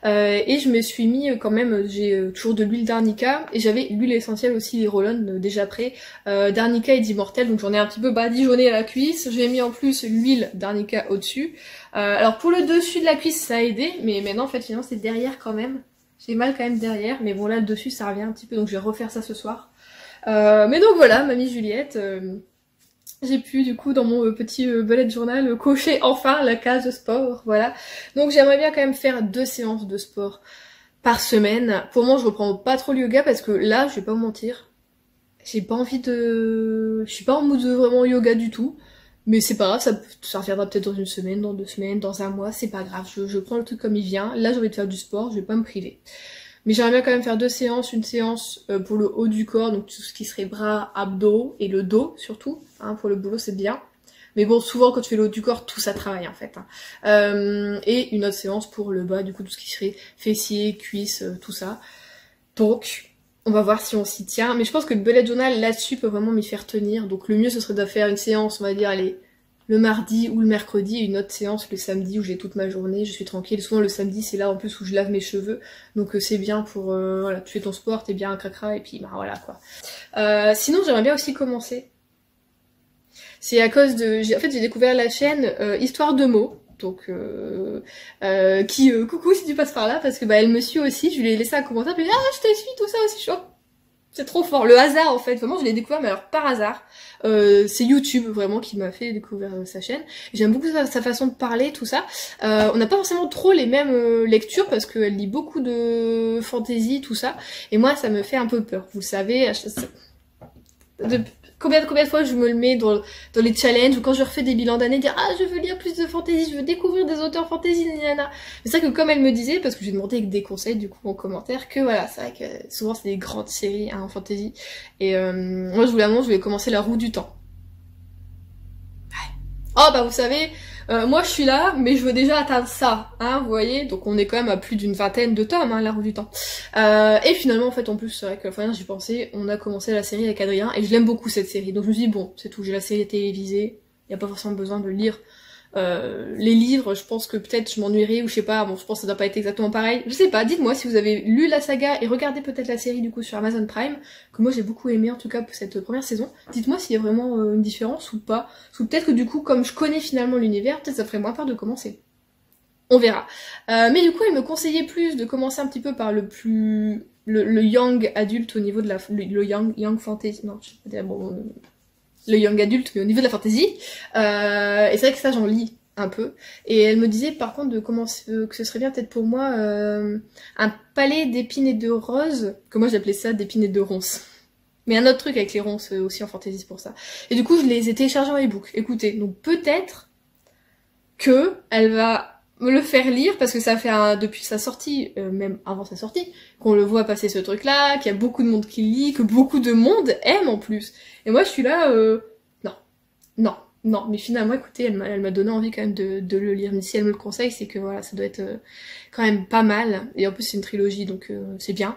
Et je me suis mis quand même, j'ai toujours de l'huile d'arnica, et j'avais l'huile essentielle aussi, les roll-on déjà prêts, d'arnica et d'immortel, donc j'en ai un petit peu badigeonné à la cuisse, j'ai mis en plus l'huile d'arnica au-dessus. Alors pour le dessus de la cuisse ça a aidé, mais maintenant en fait finalement c'est derrière quand même, j'ai mal quand même derrière, mais bon là le dessus ça revient un petit peu, donc je vais refaire ça ce soir. Mais donc voilà, mamie Juliette, j'ai pu du coup dans mon petit bullet journal cocher enfin la case sport, voilà. Donc j'aimerais bien quand même faire 2 séances de sport par semaine. Pour moi je reprends pas trop le yoga parce que là, je vais pas vous mentir, j'ai pas envie de... Je suis pas en mood vraiment yoga du tout. Mais c'est pas grave, ça reviendra peut-être dans une semaine, dans 2 semaines, dans un mois, c'est pas grave, je prends le truc comme il vient. Là j'ai envie de faire du sport, je vais pas me priver. Mais j'aimerais bien quand même faire 2 séances, une séance pour le haut du corps, donc tout ce qui serait bras, abdos et le dos surtout, hein, pour le boulot c'est bien. Mais bon, souvent quand tu fais le haut du corps, tout ça travaille en fait. Hein. Et une autre séance pour le bas, du coup tout ce qui serait fessiers, cuisses, tout ça. Donc, on va voir si on s'y tient. Mais je pense que le bullet journal là-dessus peut vraiment m'y faire tenir. Donc le mieux ce serait de faire une séance, on va dire, allez, le mardi ou le mercredi, et une autre séance le samedi où j'ai toute ma journée, je suis tranquille. Souvent le samedi c'est là en plus où je lave mes cheveux, donc c'est bien pour, voilà, tu fais ton sport, t'es bien un cracra, et puis bah voilà quoi. Sinon j'aimerais bien aussi commencer. C'est à cause de... En fait j'ai découvert la chaîne Histoire de mots, donc coucou si tu passes par là, parce que bah elle me suit aussi, je lui ai laissé un commentaire, puis ah je te suis, tout ça aussi, chaud. C'est trop fort, le hasard en fait, vraiment je l'ai découvert mais alors par hasard. C'est YouTube vraiment qui m'a fait découvrir sa chaîne. J'aime beaucoup sa façon de parler, tout ça. On n'a pas forcément trop les mêmes lectures parce qu'elle lit beaucoup de fantasy, tout ça. Et moi ça me fait un peu peur, vous le savez. Combien de fois je me le mets dans les challenges ou quand je refais des bilans d'année, dire ah je veux lire plus de fantasy, je veux découvrir des auteurs fantasy, nanana. Mais c'est vrai que comme elle me disait, parce que j'ai demandé des conseils du coup en commentaire, que voilà, c'est vrai que souvent c'est des grandes séries hein, en fantasy. Et moi je voulais commencer La Roue du Temps. Ouais. Oh bah vous savez, moi je suis là, mais je veux déjà atteindre ça, hein, vous voyez, donc on est quand même à plus d'une vingtaine de tomes, hein, La Roue du Temps. Et finalement, en fait, en plus, c'est vrai que la fois dernière, j'y pensais, on a commencé la série avec Adrien, et je l'aime beaucoup cette série, donc je me suis dit, bon, c'est tout, j'ai la série télévisée, y a pas forcément besoin de lire les livres, je pense que peut-être je m'ennuierai, ou je sais pas, bon, je pense que ça doit pas être exactement pareil, je sais pas, dites-moi si vous avez lu la saga et regardé peut-être la série du coup sur Amazon Prime, que moi j'ai beaucoup aimé en tout cas pour cette première saison, dites-moi s'il y a vraiment une différence ou pas, ou peut-être que du coup, comme je connais finalement l'univers, peut-être ça ferait moins peur de commencer. On verra. Mais du coup, il me conseillait plus de commencer un petit peu par le plus le young adulte au niveau de le young fantasy, non, je sais pas dire, bon, le young adulte, mais au niveau de la fantasy. Et c'est vrai que ça, j'en lis un peu. Et elle me disait, par contre, que ce serait bien peut-être pour moi un palais d'épines et de roses, que moi j'appelais ça d'épines et de ronces. Mais un autre truc avec les ronces aussi en fantasy, c'est pour ça. Et du coup, je les ai téléchargés en ebook. Écoutez, donc peut-être que elle va me le faire lire, parce que ça fait depuis sa sortie, même avant sa sortie, qu'on le voit passer ce truc-là, qu'il y a beaucoup de monde qui lit, que beaucoup de monde aime en plus. Et moi, je suis là, non. Mais finalement, écoutez, elle m'a donné envie quand même de le lire. Mais si elle me le conseille, c'est que voilà, ça doit être quand même pas mal. Et en plus, c'est une trilogie, donc c'est bien.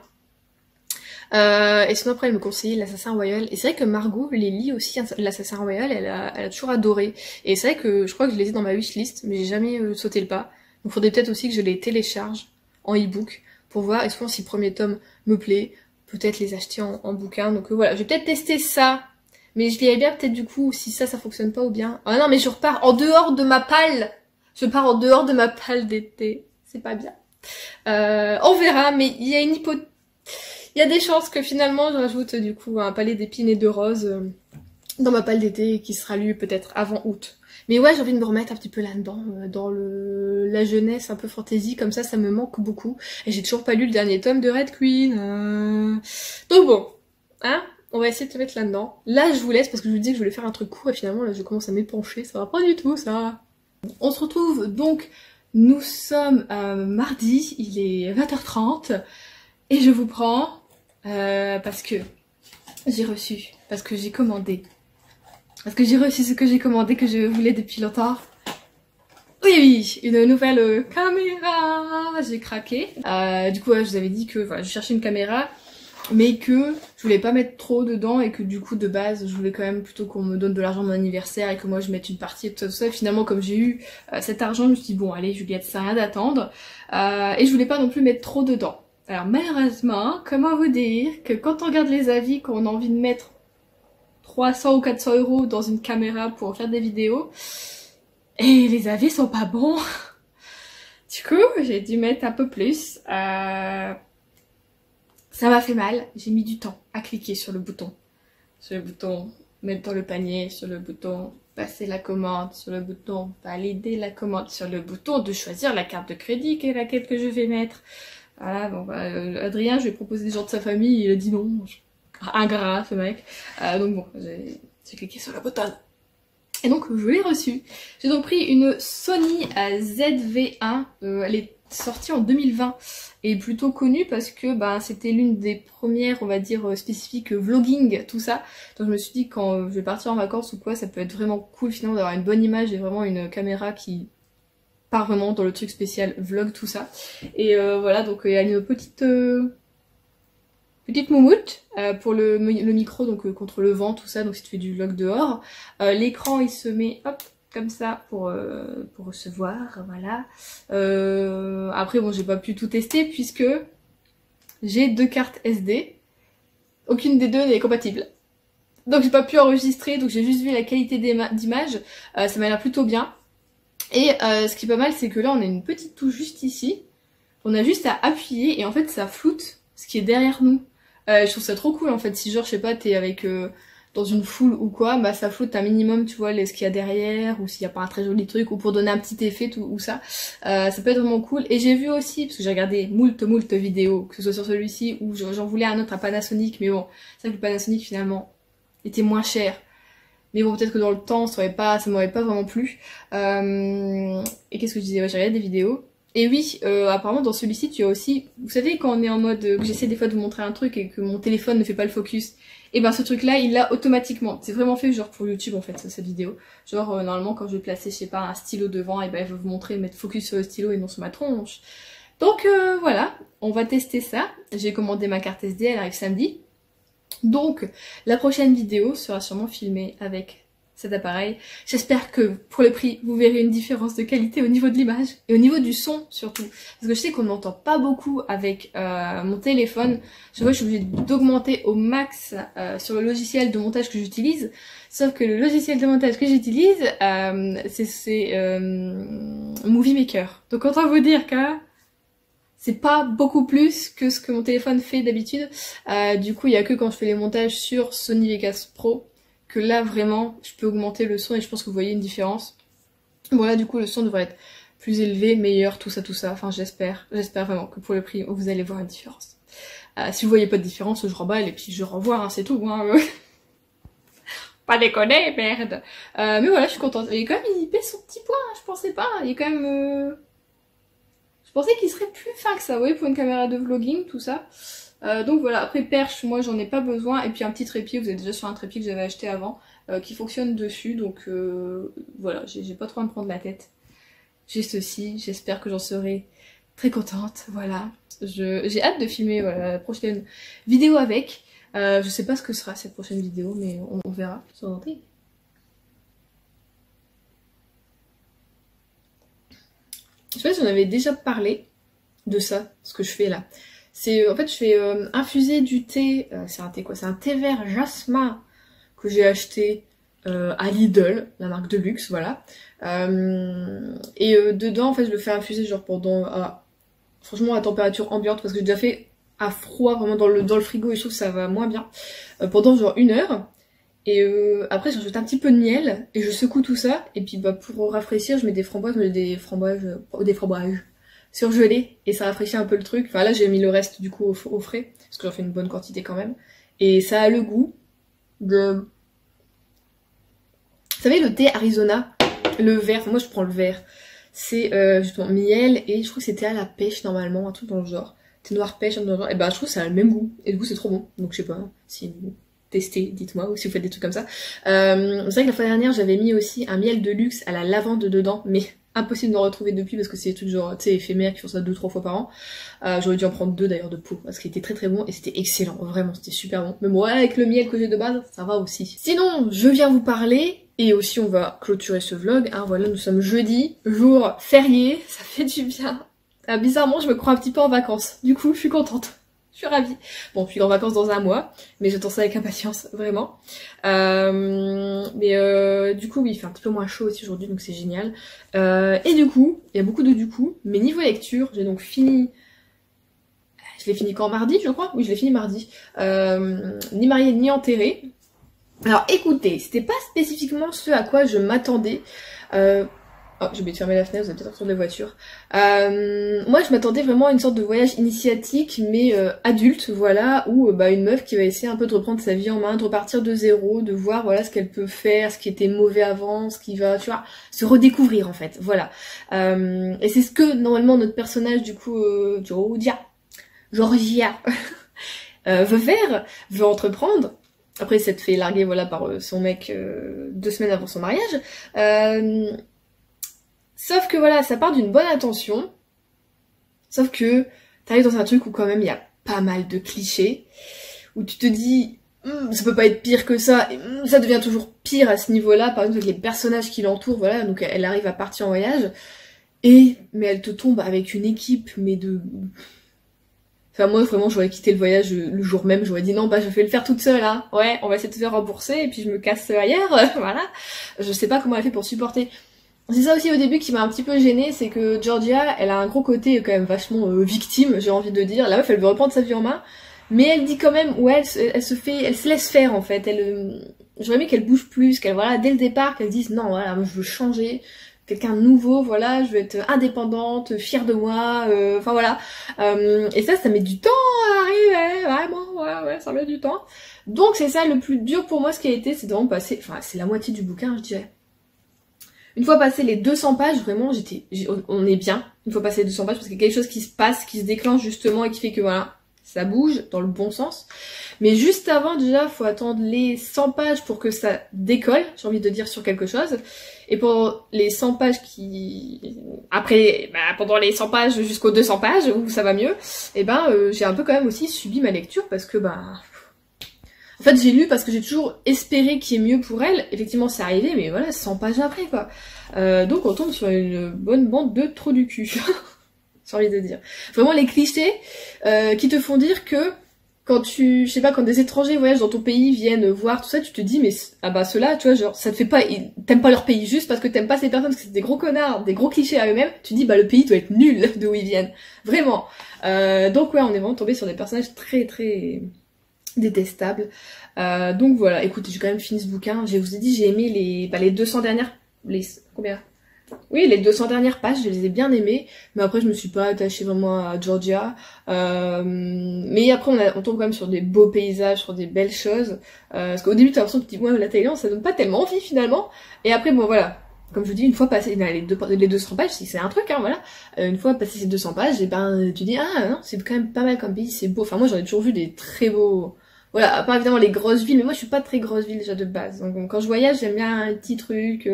Et sinon après elle me conseillait l'Assassin Royal, et c'est vrai que Margot les lit aussi, l'Assassin Royal, elle a toujours adoré, et c'est vrai que je crois que je les ai dans ma wishlist, mais j'ai jamais sauté le pas, donc faudrait peut-être aussi que je les télécharge en e-book, pour voir, et souvent si le premier tome me plaît, peut-être les acheter en bouquin, donc voilà, je vais peut-être tester ça, mais je verrai bien peut-être du coup si ça fonctionne pas ou bien, ah non mais je repars en dehors de ma palle, d'été, c'est pas bien, on verra, mais il y a une hypothèse. Il y a des chances que finalement je rajoute du coup un palais d'épines et de roses dans ma palle d'été qui sera lu peut-être avant août. Mais ouais, j'ai envie de me remettre un petit peu là-dedans, dans la jeunesse un peu fantasy, comme ça me manque beaucoup. Et j'ai toujours pas lu le dernier tome de Red Queen. Donc bon, hein, on va essayer de se mettre là-dedans. Là, je vous laisse parce que je vous dis que je voulais faire un truc court et finalement là je commence à m'épancher, ça va pas du tout ça. On se retrouve donc, nous sommes mardi, il est 20h30 et je vous prends... parce que j'ai reçu, parce que j'ai commandé, parce que j'ai reçu ce que j'ai commandé, que je voulais depuis longtemps. Oui, une nouvelle caméra, j'ai craqué. Du coup, ouais, je vous avais dit que voilà, je cherchais une caméra, mais que je voulais pas mettre trop dedans et que du coup, de base, je voulais quand même plutôt qu'on me donne de l'argent à mon anniversaire et que moi je mette une partie et tout ça. Et finalement, comme j'ai eu cet argent, je me suis dit bon, allez, Juliette, ça sert à rien d'attendre. Et je voulais pas non plus mettre trop dedans. Alors malheureusement, comment vous dire que quand on regarde les avis, qu'on a envie de mettre 300 ou 400 € dans une caméra pour faire des vidéos, et les avis sont pas bons. Du coup, j'ai dû mettre un peu plus. Ça m'a fait mal, j'ai mis du temps à cliquer sur le bouton. Sur le bouton mettre dans le panier, sur le bouton passer la commande, sur le bouton valider la commande, sur le bouton de choisir la carte de crédit laquelle que je vais mettre. Voilà, bon bah, Adrien, je lui ai proposé des gens de sa famille, il a dit non. Ingrat, ce mec. Donc bon, j'ai cliqué sur la bouton. Et donc, je l'ai reçu. J'ai donc pris une Sony ZV-1. Elle est sortie en 2020 et plutôt connue parce que bah, c'était l'une des premières, on va dire, spécifiques vlogging, tout ça. Donc je me suis dit, quand je vais partir en vacances ou quoi, ça peut être vraiment cool finalement d'avoir une bonne image et vraiment une caméra qui... pas vraiment dans le truc spécial vlog, tout ça. Et voilà, donc il y a une petite moumoute pour le micro, donc contre le vent, tout ça, donc si tu fais du vlog dehors. L'écran il se met hop comme ça pour recevoir, voilà. Après bon, j'ai pas pu tout tester puisque j'ai 2 cartes SD. Aucune des deux n'est compatible. Donc j'ai pas pu enregistrer, donc j'ai juste vu la qualité d'image. Ça m'a l'air plutôt bien. Et ce qui est pas mal, c'est que là on a une petite touche juste ici. On a juste à appuyer et en fait ça floute ce qui est derrière nous. Je trouve ça trop cool en fait. Si genre je sais pas, t'es avec dans une foule ou quoi, bah ça floute un minimum, tu vois, ce qu'il y a derrière, ou s'il y a pas un très joli truc, ou pour donner un petit effet tout, ou ça. Ça peut être vraiment cool. Et j'ai vu aussi, parce que j'ai regardé moult vidéos, que ce soit sur celui-ci ou j'en voulais un autre à Panasonic, mais bon, c'est vrai que le Panasonic finalement était moins cher. Mais bon, peut-être que dans le temps, ça m'aurait pas vraiment plu. Et qu'est-ce que je disais? Ouais, j'ai regardé des vidéos. Et oui, apparemment dans celui-ci, tu as aussi... Vous savez, quand on est en mode... que j'essaie des fois de vous montrer un truc et que mon téléphone ne fait pas le focus. Et ben ce truc-là, il l'a automatiquement. C'est vraiment fait genre pour YouTube en fait, cette vidéo. Genre, normalement, quand je vais placer, je sais pas, un stylo devant, et ben je vais vous montrer, mettre focus sur le stylo et non sur ma tronche. Donc voilà, on va tester ça. J'ai commandé ma carte SD, elle arrive samedi. Donc, la prochaine vidéo sera sûrement filmée avec cet appareil. J'espère que pour le prix, vous verrez une différence de qualité au niveau de l'image et au niveau du son surtout. Parce que je sais qu'on n'entend pas beaucoup avec mon téléphone. Je vois que je suis obligée d'augmenter au max sur le logiciel de montage que j'utilise. Sauf que le logiciel de montage que j'utilise, c'est Movie Maker. Donc autant vous dire que c'est pas beaucoup plus que ce que mon téléphone fait d'habitude. Du coup, il y a que quand je fais les montages sur Sony Vegas Pro que là, vraiment, je peux augmenter le son et je pense que vous voyez une différence. Bon là, du coup, le son devrait être plus élevé, meilleur, tout ça. Enfin, j'espère vraiment que pour le prix, vous allez voir une différence. Si vous voyez pas de différence, je remballe et puis je renvoie, hein, c'est tout. Hein. Pas déconner, merde. Mais voilà, je suis contente. Et quand même, il pèse son petit poids, hein, je pensais pas. Il est quand même... Je pensais qu'il serait plus fin que ça, vous voyez, pour une caméra de vlogging, tout ça. Donc voilà, après perche, moi j'en ai pas besoin. Et puis un petit trépied, vous êtes déjà sur un trépied que j'avais acheté avant, qui fonctionne dessus. Donc voilà, j'ai pas trop à me prendre la tête. J'ai ceci, j'espère que j'en serai très contente, voilà. J'ai hâte de filmer voilà, la prochaine vidéo avec. Je sais pas ce que sera cette prochaine vidéo, mais on verra sur l'entrée. Je sais pas si on avait déjà parlé de ça, ce que je fais là. C'est en fait je fais infuser du thé, c'est un thé quoi? C'est un thé vert jasmin que j'ai acheté à Lidl, la marque de luxe, voilà. Dedans en fait je le fais infuser genre pendant franchement à température ambiante parce que j'ai déjà fait à froid vraiment dans le frigo et je trouve que ça va moins bien. Pendant genre 1 heure. Et après j'ajoute un petit peu de miel et je secoue tout ça et puis bah pour rafraîchir je mets des framboises, des framboises surgelées et ça rafraîchit un peu le truc. Enfin là j'ai mis le reste du coup au frais parce que j'en fais une bonne quantité quand même. Et ça a le goût de... Vous savez le thé Arizona, le vert, enfin moi je prends le vert. C'est justement miel et je crois que c'était à la pêche normalement, un truc dans le genre. Thé noir pêche, un truc dans le genre. Et bah je trouve que ça a le même goût et du coup c'est trop bon. Donc je sais pas si vous testez, dites-moi, ou si vous faites des trucs comme ça. C'est vrai que la fois dernière j'avais mis aussi un miel de luxe à la lavande dedans, mais impossible d'en retrouver depuis parce que c'est des trucs genre tu sais éphémères qui font ça 2-3 fois par an. J'aurais dû en prendre 2 d'ailleurs de pot parce qu'il était très très bon et c'était excellent, vraiment c'était super bon. Mais bon avec le miel que j'ai de base ça va aussi. Sinon je viens vous parler et aussi on va clôturer ce vlog, hein, voilà nous sommes jeudi, jour férié, ça fait du bien. Bizarrement je me crois un petit peu en vacances, du coup je suis contente. Je suis ravie. Bon, je suis en vacances dans 1 mois, mais j'attends ça avec impatience, vraiment. Du coup, oui, il fait un petit peu moins chaud aussi aujourd'hui, donc c'est génial. Et du coup, il y a beaucoup de du coup, mais niveau lecture, j'ai donc fini... Je l'ai fini quand, mardi, je crois? Oui, je l'ai fini mardi. Ni marié ni enterré. Alors écoutez, c'était pas spécifiquement ce à quoi je m'attendais. Oh, j'ai oublié de fermer la fenêtre, vous avez peut-être entendu les voitures. Moi, je m'attendais vraiment à une sorte de voyage initiatique, mais adulte, voilà, où une meuf qui va essayer un peu de reprendre sa vie en main, de repartir de zéro, de voir voilà ce qu'elle peut faire, ce qui était mauvais avant, ce qui va, tu vois, se redécouvrir en fait, voilà. Et c'est ce que normalement notre personnage du coup, Georgia, veut faire, veut entreprendre. Après, elle s'est fait larguer voilà par son mec 2 semaines avant son mariage. Sauf que voilà, ça part d'une bonne intention. Sauf que t'arrives dans un truc où quand même il y a pas mal de clichés. Où tu te dis, ça peut pas être pire que ça. Et ça devient toujours pire à ce niveau-là. Par exemple, avec les personnages qui l'entourent, voilà. Donc elle arrive à partir en voyage. Mais elle te tombe avec une équipe, mais de... Enfin moi vraiment j'aurais quitté le voyage le jour même, j'aurais dit non je vais le faire toute seule hein. Ouais, on va essayer de se faire rembourser et puis je me casse ailleurs, voilà. Je sais pas comment elle fait pour supporter. C'est ça aussi au début qui m'a un petit peu gênée, c'est que Georgia, elle a un gros côté quand même vachement victime, j'ai envie de dire. La meuf, elle veut reprendre sa vie en main, mais elle dit quand même, ouais, elle se laisse faire en fait. J'aurais aimé qu'elle bouge plus, qu'elle voilà dès le départ, qu'elle dise non, voilà, moi, je veux changer, quelqu'un de nouveau, voilà, je veux être indépendante, fière de moi, enfin voilà. Et ça met du temps à arriver, vraiment, ouais, ça met du temps. Donc c'est ça le plus dur pour moi, ce qui a été, c'est de vraiment passer, enfin c'est la moitié du bouquin, je dirais. Une fois passé les 200 pages, vraiment, on est bien. Une fois passé les 200 pages, parce qu'il y a quelque chose qui se passe, qui se déclenche justement et qui fait que voilà, ça bouge dans le bon sens. Mais juste avant, déjà, faut attendre les 100 pages pour que ça décolle, j'ai envie de dire, sur quelque chose. Et pour les 100 pages pendant les 100 pages jusqu'aux 200 pages, où ça va mieux, j'ai un peu quand même aussi subi ma lecture parce que, en fait, j'ai lu parce que j'ai toujours espéré qu'il y ait mieux pour elle. Effectivement, c'est arrivé, mais voilà, 100 pages après, quoi. Donc, on tombe sur une bonne bande de trous du cul. J'ai envie de dire. Vraiment, les clichés qui te font dire que quand je sais pas, quand des étrangers voyagent dans ton pays, viennent voir tout ça, tu te dis, mais, ah bah, ceux-là, tu vois, genre, ça te fait pas, t'aimes pas leur pays juste parce que t'aimes pas ces personnes, parce que c'est des gros connards, des gros clichés à eux-mêmes, tu te dis, bah, le pays doit être nul d'où ils viennent. Vraiment. Donc ouais, on est vraiment tombé sur des personnages très, très détestables. Donc voilà, écoutez, j'ai quand même fini ce bouquin. Je vous ai dit, j'ai aimé les 200 dernières, combien? Oui, les 200 dernières pages, je les ai bien aimées, mais après je me suis pas attachée vraiment à Georgia. Mais après on tombe quand même sur des beaux paysages, sur des belles choses. Parce qu'au début t'as l'impression que tu dis ouais, la Thaïlande ça donne pas tellement envie finalement. Et après bon voilà, comme je vous dis, une fois passé les 200 pages, c'est un truc hein, voilà. Une fois passé ces 200 pages, et ben tu dis ah non, c'est quand même pas mal comme pays, c'est beau. Enfin moi j'en ai toujours vu des très beaux. Voilà, à part évidemment les grosses villes, mais moi je suis pas très grosse ville déjà de base. Donc quand je voyage, j'aime bien un petit truc.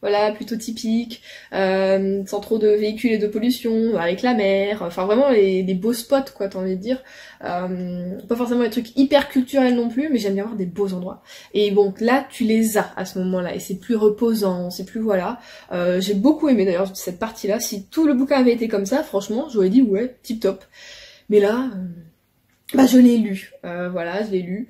Voilà, plutôt typique, sans trop de véhicules et de pollution, avec la mer, enfin vraiment les beaux spots quoi, t'as envie de dire. Pas forcément des trucs hyper culturels non plus, mais j'aime bien voir des beaux endroits. Et bon, là tu les as à ce moment-là, et c'est plus reposant, c'est plus voilà. J'ai beaucoup aimé d'ailleurs cette partie-là, si tout le bouquin avait été comme ça, franchement, j'aurais dit ouais, tip top. Mais là, bah je l'ai lu, voilà, je l'ai lu.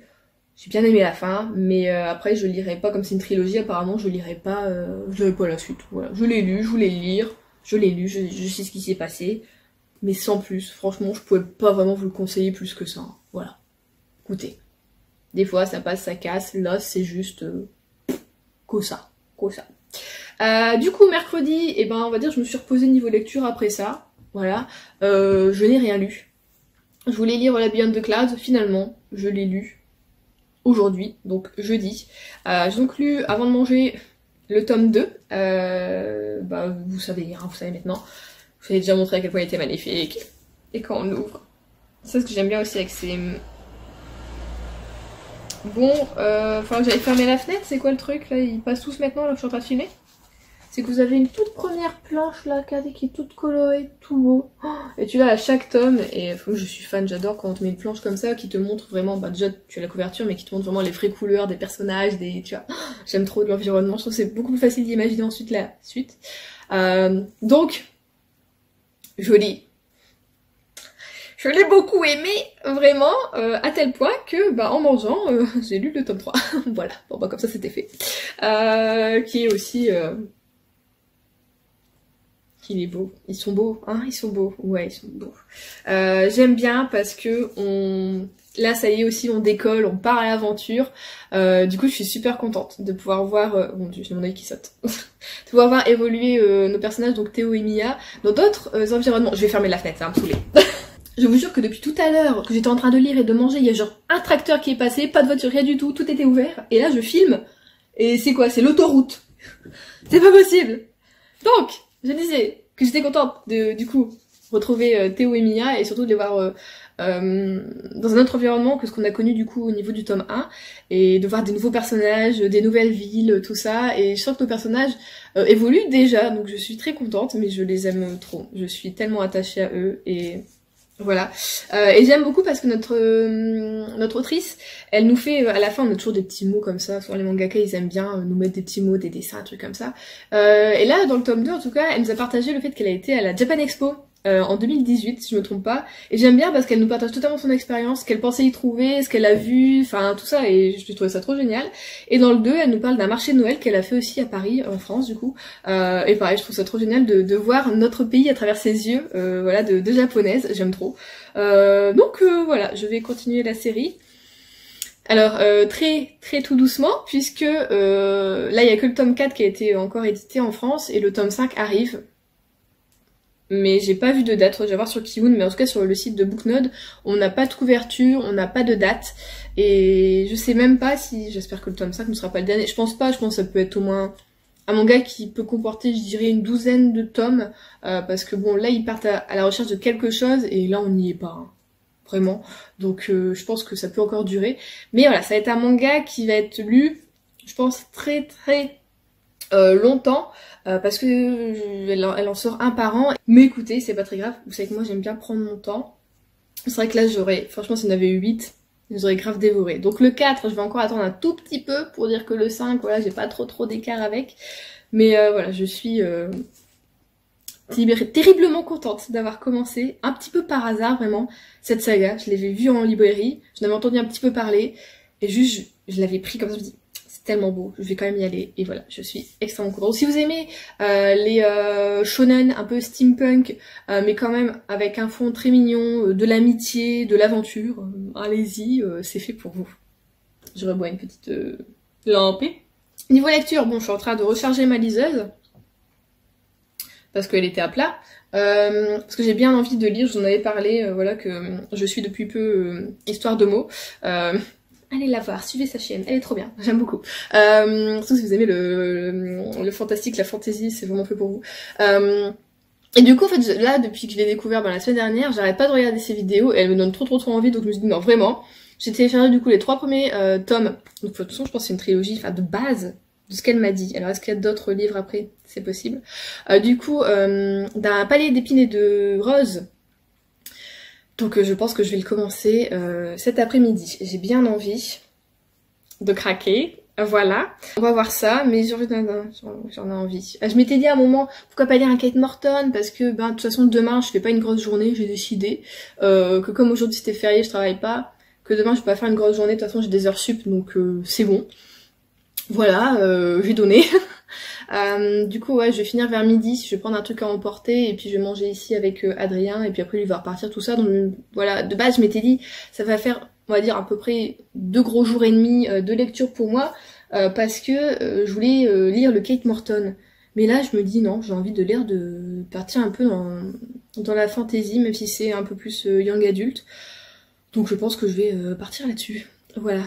J'ai bien aimé la fin, mais après je lirai pas, comme c'est une trilogie apparemment, je lirai pas la suite. Voilà, je l'ai lu, je voulais le lire, je l'ai lu, je sais ce qui s'est passé, mais sans plus. Franchement, je pouvais pas vraiment vous le conseiller plus que ça. Voilà. Écoutez, des fois ça passe, ça casse, là c'est juste cosa. Du coup mercredi, et ben on va dire je me suis reposée niveau lecture après ça. Voilà, je n'ai rien lu. Je voulais lire la Beyond the Clouds, finalement je l'ai lu. Aujourd'hui, donc jeudi. J'ai donc lu, avant de manger, le tome 2. Bah, vous savez, hein, vous savez maintenant. Je vous ai déjà montré à quel point il était magnifique. Et quand on ouvre. C'est ce que j'aime bien aussi avec ces... Bon, enfin j'avais fermé la fenêtre, c'est quoi le truc là? Ils passent tous maintenant là que je suis en train de filmer. C'est que vous avez une toute première planche là, regardez, qui est toute colorée, tout beau. Et tu l'as à chaque tome, et je suis fan, j'adore quand on te met une planche comme ça qui te montre vraiment, bah déjà tu as la couverture, mais qui te montre vraiment les vraies couleurs des personnages, tu vois. J'aime trop l'environnement, je trouve que c'est beaucoup plus facile d'imaginer ensuite la suite. Donc, joli. Je l'ai beaucoup aimé, vraiment, à tel point que, bah, en mangeant, j'ai lu le tome 3. Voilà, bon bah comme ça c'était fait. Qui est aussi... qu'il est beau. Ils sont beaux, hein, ils sont beaux. Ouais, ils sont beaux. J'aime bien parce que là, ça y est aussi, on décolle, on part à l'aventure. Du coup, je suis super contente de pouvoir voir... Mon Dieu, j'ai mon œil qui saute. De pouvoir voir évoluer nos personnages, donc Théo et Mia, dans d'autres environnements. Je vais fermer la fenêtre, ça va me saouler. Je vous jure que depuis tout à l'heure, que j'étais en train de lire et de manger, il y a genre un tracteur qui est passé, pas de voiture, rien du tout, tout était ouvert. Et là, je filme. Et c'est quoi? C'est l'autoroute. C'est pas possible. Donc... je disais que j'étais contente de, du coup, retrouver Théo et Mia et surtout de les voir dans un autre environnement que ce qu'on a connu du coup au niveau du tome 1 et de voir des nouveaux personnages, des nouvelles villes, tout ça. Et je sens que nos personnages évoluent déjà, donc je suis très contente, mais je les aime trop. Je suis tellement attachée à eux et... voilà. Et j'aime beaucoup parce que notre autrice, elle nous fait, à la fin on a toujours des petits mots comme ça, souvent les mangaka ils aiment bien nous mettre des petits mots, des dessins, un truc comme ça. Et là dans le tome 2 en tout cas, elle nous a partagé le fait qu'elle a été à la Japan Expo en 2018 si je me trompe pas. Et j'aime bien parce qu'elle nous partage totalement son expérience, ce qu'elle pensait y trouver, ce qu'elle a vu, enfin tout ça, et je trouvais ça trop génial. Et dans le 2, elle nous parle d'un marché de Noël qu'elle a fait aussi à Paris, en France du coup. Et pareil, je trouve ça trop génial de voir notre pays à travers ses yeux, voilà, de japonaise, j'aime trop. Donc voilà, je vais continuer la série. Alors très tout doucement, puisque là il y a que le tome 4 qui a été encore édité en France, et le tome 5 arrive. Mais j'ai pas vu de date, je vais voir sur Kiwoon, mais en tout cas sur le site de Booknode, on n'a pas de couverture, on n'a pas de date, et je sais même pas si, j'espère que le tome 5 ne sera pas le dernier, je pense pas, je pense que ça peut être au moins un manga qui peut comporter, je dirais, une douzaine de tomes, parce que bon, là ils partent à la recherche de quelque chose, et là on n'y est pas, hein, vraiment, donc je pense que ça peut encore durer, mais voilà, ça va être un manga qui va être lu, je pense, très longtemps, parce que elle en sort un par an. Mais écoutez, c'est pas très grave, vous savez que moi j'aime bien prendre mon temps. C'est vrai que là j'aurais, franchement s'il y en avait eu 8, j'aurais grave dévoré. Donc le 4, je vais encore attendre un tout petit peu pour dire que le 5, voilà, j'ai pas trop d'écart avec. Mais voilà, je suis terriblement contente d'avoir commencé, un petit peu par hasard vraiment, cette saga. Je l'avais vue en librairie, je n'avais entendu un petit peu parler, et juste je l'avais pris comme ça, je me dis c'est tellement beau, je vais quand même y aller, et voilà, je suis extrêmement contente. Si vous aimez les shonen un peu steampunk, mais quand même avec un fond très mignon, de l'amitié, de l'aventure, allez-y, c'est fait pour vous. Je rebois une petite lampée. Niveau lecture, bon, je suis en train de recharger ma liseuse, parce qu'elle était à plat, parce que j'ai bien envie de lire, je vous en avais parlé, voilà, que je suis depuis peu Histoire de mots. Allez la voir, suivez sa chaîne, elle est trop bien, j'aime beaucoup. Surtout si vous aimez le fantastique, la fantasy, c'est vraiment fait pour vous. Et du coup, en fait, là, depuis que je l'ai découvert la semaine dernière, j'arrête pas de regarder ses vidéos, et elle me donne trop envie, donc je me suis dit non, vraiment. J'ai téléchargé du coup les 3 premiers tomes, donc de toute façon je pense que c'est une trilogie, enfin de base, de ce qu'elle m'a dit. Alors est-ce qu'il y a d'autres livres après? C'est possible. Du coup, d'un palais d'épines et de roses. Donc je pense que je vais le commencer cet après-midi. J'ai bien envie de craquer. Voilà. On va voir ça, mais j'en ai envie. Je m'étais dit à un moment, pourquoi pas lire un Kate Morton, parce que de toute façon demain je fais pas une grosse journée, j'ai décidé que comme aujourd'hui c'était férié, je travaille pas, que demain je peux pas faire une grosse journée, de toute façon j'ai des heures sup, donc c'est bon. Voilà, j'ai donné. Du coup ouais, je vais finir vers midi, je vais prendre un truc à emporter, et puis je vais manger ici avec Adrien, et puis après lui va repartir tout ça, donc voilà, de base je m'étais dit, ça va faire, on va dire à peu près 2 gros jours et demi de lecture pour moi, parce que je voulais lire le Kate Morton. Mais là je me dis non, j'ai envie de lire, de partir un peu dans la fantasy, même si c'est un peu plus young adulte. Donc je pense que je vais partir là-dessus. Voilà.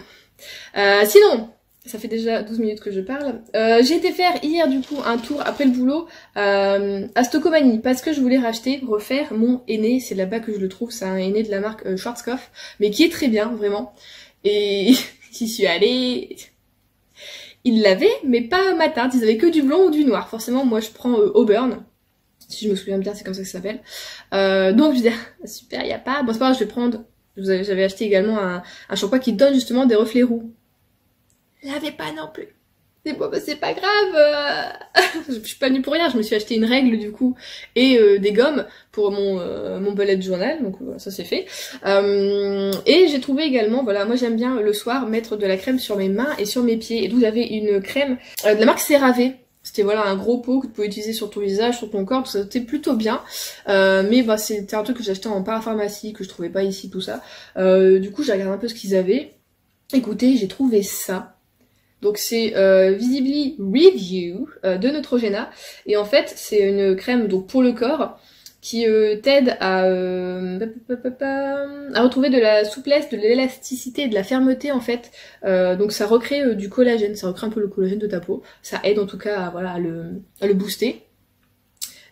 Sinon, ça fait déjà 12 minutes que je parle. J'ai été faire hier du coup un tour après le boulot à Stocomanie, parce que je voulais refaire mon henné. C'est là-bas que je le trouve, c'est un henné de la marque Schwarzkopf, mais qui est très bien, vraiment. Et j'y suis allée... Ils l'avaient, mais pas ma teinte, ils avaient que du blanc ou du noir. Forcément, moi je prends Auburn. Si je me souviens bien, c'est comme ça que ça s'appelle. Donc je dis, super, y a pas... Bon, c'est pas grave, je vais prendre... J'avais acheté également un shampoing qui donne justement des reflets roux. Je l'avais pas non plus. C'est bon, bah, c'est pas grave. Je suis pas venue pour rien. Je me suis acheté une règle du coup et des gommes pour mon bullet journal. Donc ça c'est fait. Et j'ai trouvé également, voilà, moi j'aime bien le soir mettre de la crème sur mes mains et sur mes pieds. Et donc j'avais une crème de la marque CeraVe. C'était voilà un gros pot que tu pouvais utiliser sur ton visage, sur ton corps, tout ça c'était plutôt bien. Mais bah c'était un truc que j'ai acheté en parapharmacie, que je trouvais pas ici, tout ça. Du coup j'ai regardé un peu ce qu'ils avaient. Écoutez, j'ai trouvé ça. Donc c'est Visibly Review de Neutrogena. Et en fait c'est une crème donc pour le corps qui t'aide à retrouver de la souplesse, de l'élasticité et de la fermeté en fait. Donc ça recrée du collagène, ça recrée un peu le collagène de ta peau. Ça aide en tout cas à, voilà, à le booster.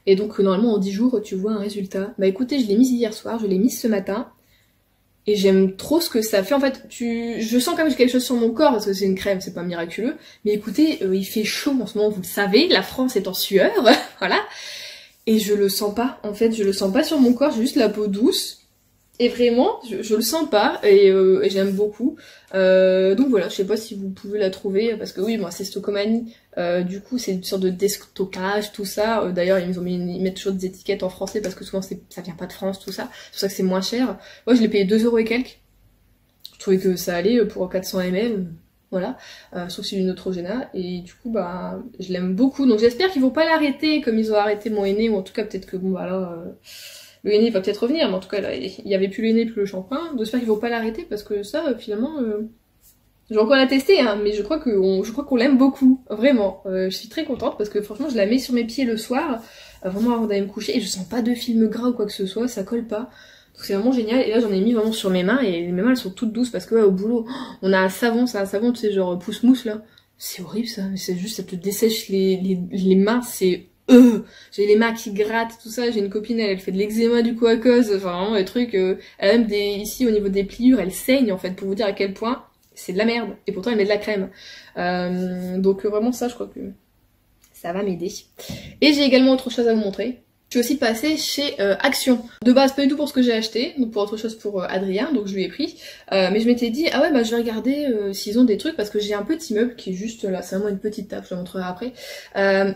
Et donc normalement en 10 jours tu vois un résultat. Bah écoutez, je l'ai mise hier soir, je l'ai mise ce matin. Et j'aime trop ce que ça fait. En fait, je sens quand même quelque chose sur mon corps, parce que c'est une crème, c'est pas miraculeux. Mais écoutez, il fait chaud en ce moment, vous le savez, la France est en sueur, voilà. Et je le sens pas, en fait, je le sens pas sur mon corps, j'ai juste la peau douce. Et vraiment, je le sens pas, et j'aime beaucoup. Donc voilà, je sais pas si vous pouvez la trouver, parce que oui, moi c'est Stocomanie, du coup c'est une sorte de déstockage, tout ça. D'ailleurs ils mettent toujours des étiquettes en français, parce que souvent ça vient pas de France, tout ça. C'est pour ça que c'est moins cher. Moi je l'ai payé 2€ et quelques. Je trouvais que ça allait pour 400 ml, voilà. Sauf si c'est une Neutrogena, et du coup bah je l'aime beaucoup. Donc j'espère qu'ils vont pas l'arrêter comme ils ont arrêté mon henné, ou en tout cas peut-être que bon bah là... Le henné va peut-être revenir, mais en tout cas, là, il y avait plus le henné, plus le shampoing. J'espère qu'ils vont pas l'arrêter, parce que ça, finalement, je vais encore la tester, hein, mais je crois qu'on l'aime beaucoup, vraiment. Je suis très contente, parce que franchement, je la mets sur mes pieds le soir, vraiment avant d'aller me coucher, et je sens pas de film gras ou quoi que ce soit, ça colle pas. Donc c'est vraiment génial, et là j'en ai mis vraiment sur mes mains, et mes mains elles sont toutes douces, parce que ouais, au boulot, on a un savon, c'est un savon, tu sais, genre pousse-mousse là. C'est horrible ça, mais c'est juste, ça te dessèche les mains, c'est... J'ai les mains qui grattent, tout ça. J'ai une copine, elle fait de l'eczéma du coup à cause, enfin vraiment des trucs, elle a même ici au niveau des pliures, elle saigne en fait, pour vous dire à quel point c'est de la merde, et pourtant elle met de la crème. Donc vraiment ça, je crois que ça va m'aider. Et j'ai également autre chose à vous montrer. je suis aussi passée chez Action. De base, pas du tout pour ce que j'ai acheté, donc pour autre chose pour Adrien, donc je lui ai pris. Mais je m'étais dit, ah ouais, bah je vais regarder s'ils ont des trucs, parce que j'ai un petit meuble qui est juste là, c'est vraiment une petite table, je la montrerai après.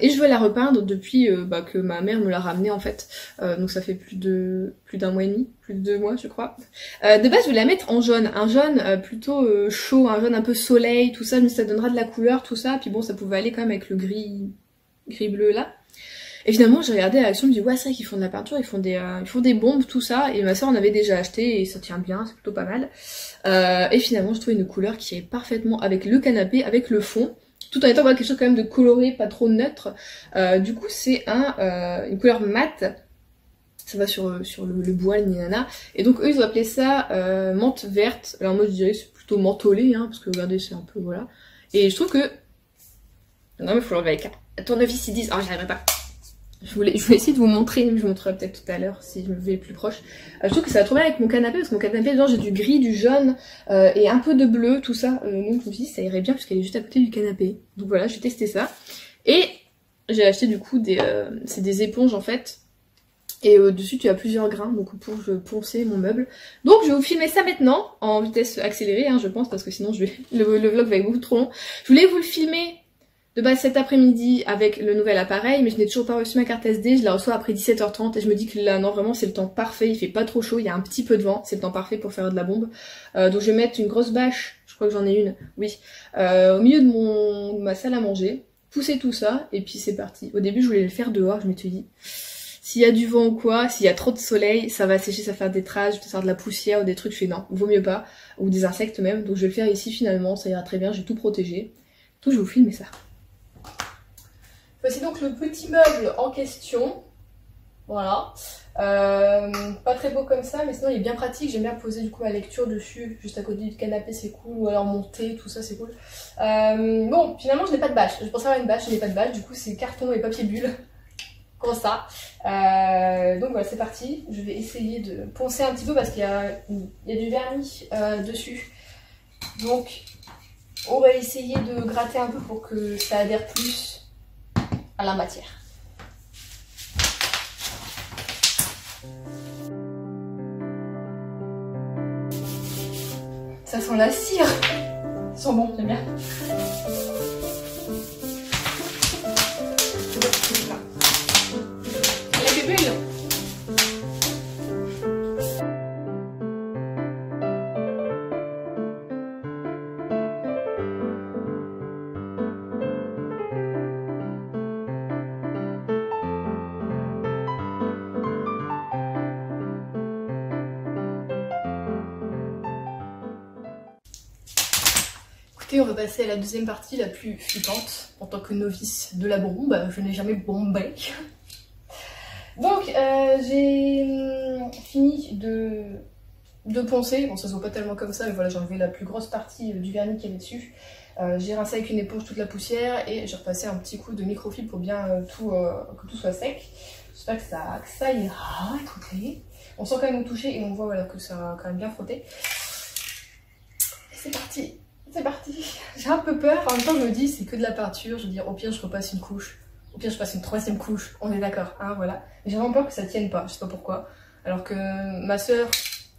Et je veux la repeindre depuis que ma mère me l'a ramenée en fait. Donc ça fait plus d'un mois et demi, plus de 2 mois je crois. De base, je voulais la mettre en jaune, un jaune plutôt chaud, un jaune un peu soleil, tout ça, mais ça donnera de la couleur, tout ça. Puis bon, ça pouvait aller quand même avec le gris-bleu là. Et finalement, j'ai regardé à Action, je me dis ouais, c'est vrai qu'ils font de la peinture, ils font des bombes, tout ça. Et ma soeur en avait déjà acheté et ça tient bien, c'est plutôt pas mal. Et finalement, je trouvais une couleur qui allait parfaitement avec le canapé, avec le fond, tout en étant quelque chose quand même de coloré, pas trop neutre. Du coup, c'est une couleur mate. Ça va sur le bois, le ninana. Et donc eux, ils ont appelé ça menthe verte. Alors moi, je dirais c'est plutôt mentholé, hein, parce que regardez, c'est un peu, voilà. Et je trouve que... Non mais faut l'enlever avec un tournevis, ils disent... Oh, j'y arriverai pas. Je vais essayer de vous montrer, je vous montrerai peut-être tout à l'heure si je me vais plus proche. Je trouve que ça va trop bien avec mon canapé, parce que mon canapé, genre j'ai du gris, du jaune, et un peu de bleu, tout ça. Donc je me suis dit ça irait bien, puisqu'elle est juste à côté du canapé. Donc voilà, j'ai testé ça. Et j'ai acheté du coup c'est des éponges en fait. Et dessus tu as plusieurs grains, donc pour poncer mon meuble. Donc je vais vous filmer ça maintenant, en vitesse accélérée, hein, je pense, parce que sinon le vlog va être beaucoup trop long. Je voulais vous le filmer de base cet après-midi avec le nouvel appareil, mais je n'ai toujours pas reçu ma carte SD, je la reçois après 17h30 et je me dis que là non vraiment c'est le temps parfait, il fait pas trop chaud, il y a un petit peu de vent, c'est le temps parfait pour faire de la bombe. Donc je vais mettre une grosse bâche, je crois que j'en ai une, oui, au milieu de ma salle à manger, pousser tout ça et puis c'est parti. Au début je voulais le faire dehors, je m'étais dit s'il y a du vent ou quoi, s'il y a trop de soleil, ça va sécher, ça va faire des traces, je vais faire de la poussière ou des trucs, je fais non, vaut mieux pas, ou des insectes même, donc je vais le faire ici finalement, ça ira très bien, j'ai tout protégé. Donc je vais vous filmer ça. Voici donc le petit meuble en question. Voilà. Pas très beau comme ça, mais sinon il est bien pratique. J'aime bien poser du coup ma lecture dessus, juste à côté du canapé, c'est cool. Ou alors monter, tout ça c'est cool. Bon, finalement je n'ai pas de bâche. Je pensais avoir une bâche, je n'ai pas de bâche. Du coup c'est carton et papier bulle. Comme ça. Donc voilà, c'est parti. Je vais essayer de poncer un petit peu parce qu'il y a du vernis dessus. Donc on va essayer de gratter un peu pour que ça adhère plus à la matière. Ça sent la cire. Ils sont bons, j'aime bien. La pépule. On va passer à la deuxième partie, la plus flippante. En tant que novice de la bombe, je n'ai jamais bombé. Donc, j'ai fini de poncer. Bon, ça se voit pas tellement comme ça, mais voilà, j'ai enlevé la plus grosse partie du vernis qu'il y avait dessus. J'ai rincé avec une éponge toute la poussière et j'ai repassé un petit coup de microfibre pour bien que tout soit sec. J'espère que ça ira. Écoutez, on sent quand même au toucher et on voit voilà, que ça a quand même bien frotté. C'est parti. C'est parti. J'ai un peu peur, en même temps je me dis c'est que de la peinture, je veux dire au pire je repasse une couche, au pire je passe une troisième couche, on est d'accord, hein, voilà. J'ai vraiment peur que ça tienne pas, je sais pas pourquoi, alors que ma soeur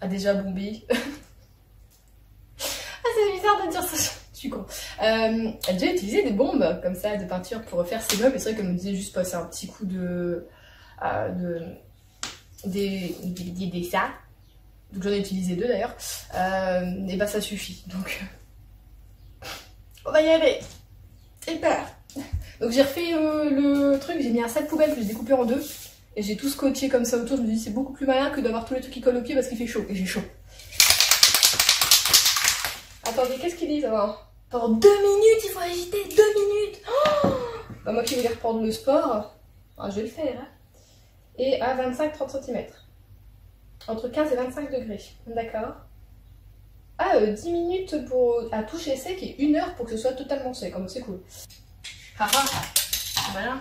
a déjà bombé. Ah c'est bizarre de dire ça, je suis con. Elle a déjà utilisé des bombes comme ça de peinture pour refaire ses meubles, et c'est vrai qu'elle me disait juste passer un petit coup des ça. Donc j'en ai utilisé 2 d'ailleurs, et bah ça suffit, donc... On va y aller. J'ai peur. Donc j'ai refait le truc, j'ai mis un sac poubelle que j'ai découpé en 2. Et j'ai tout scotché comme ça autour. Je me dis c'est beaucoup plus malin que d'avoir tous les trucs qui collent au pied parce qu'il fait chaud. Et j'ai chaud. Attendez, qu'est-ce qu'ils disent alors? Pendant 2 minutes, il faut agiter 2 minutes. Oh bah moi qui voulais reprendre le sport, je vais le faire. Hein. Et à 25-30 cm. Entre 15 et 25 degrés. D'accord. 10 minutes à toucher sec et 1 heure pour que ce soit totalement sec, donc c'est cool. Haha, voilà.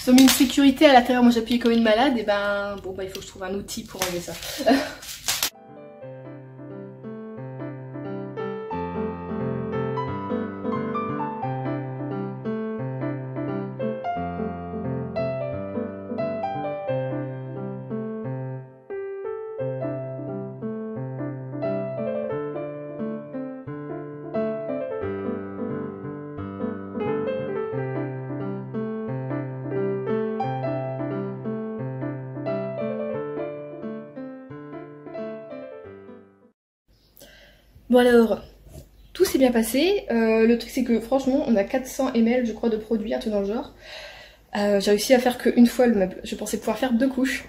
Ils ont mis une sécurité à l'intérieur, moi j'appuie comme une malade, et ben bon bah il faut que je trouve un outil pour enlever ça. Bon alors, tout s'est bien passé. Le truc c'est que franchement on a 400 ml je crois de produit, un truc dans le genre. J'ai réussi à faire qu'une fois le meuble. Je pensais pouvoir faire 2 couches.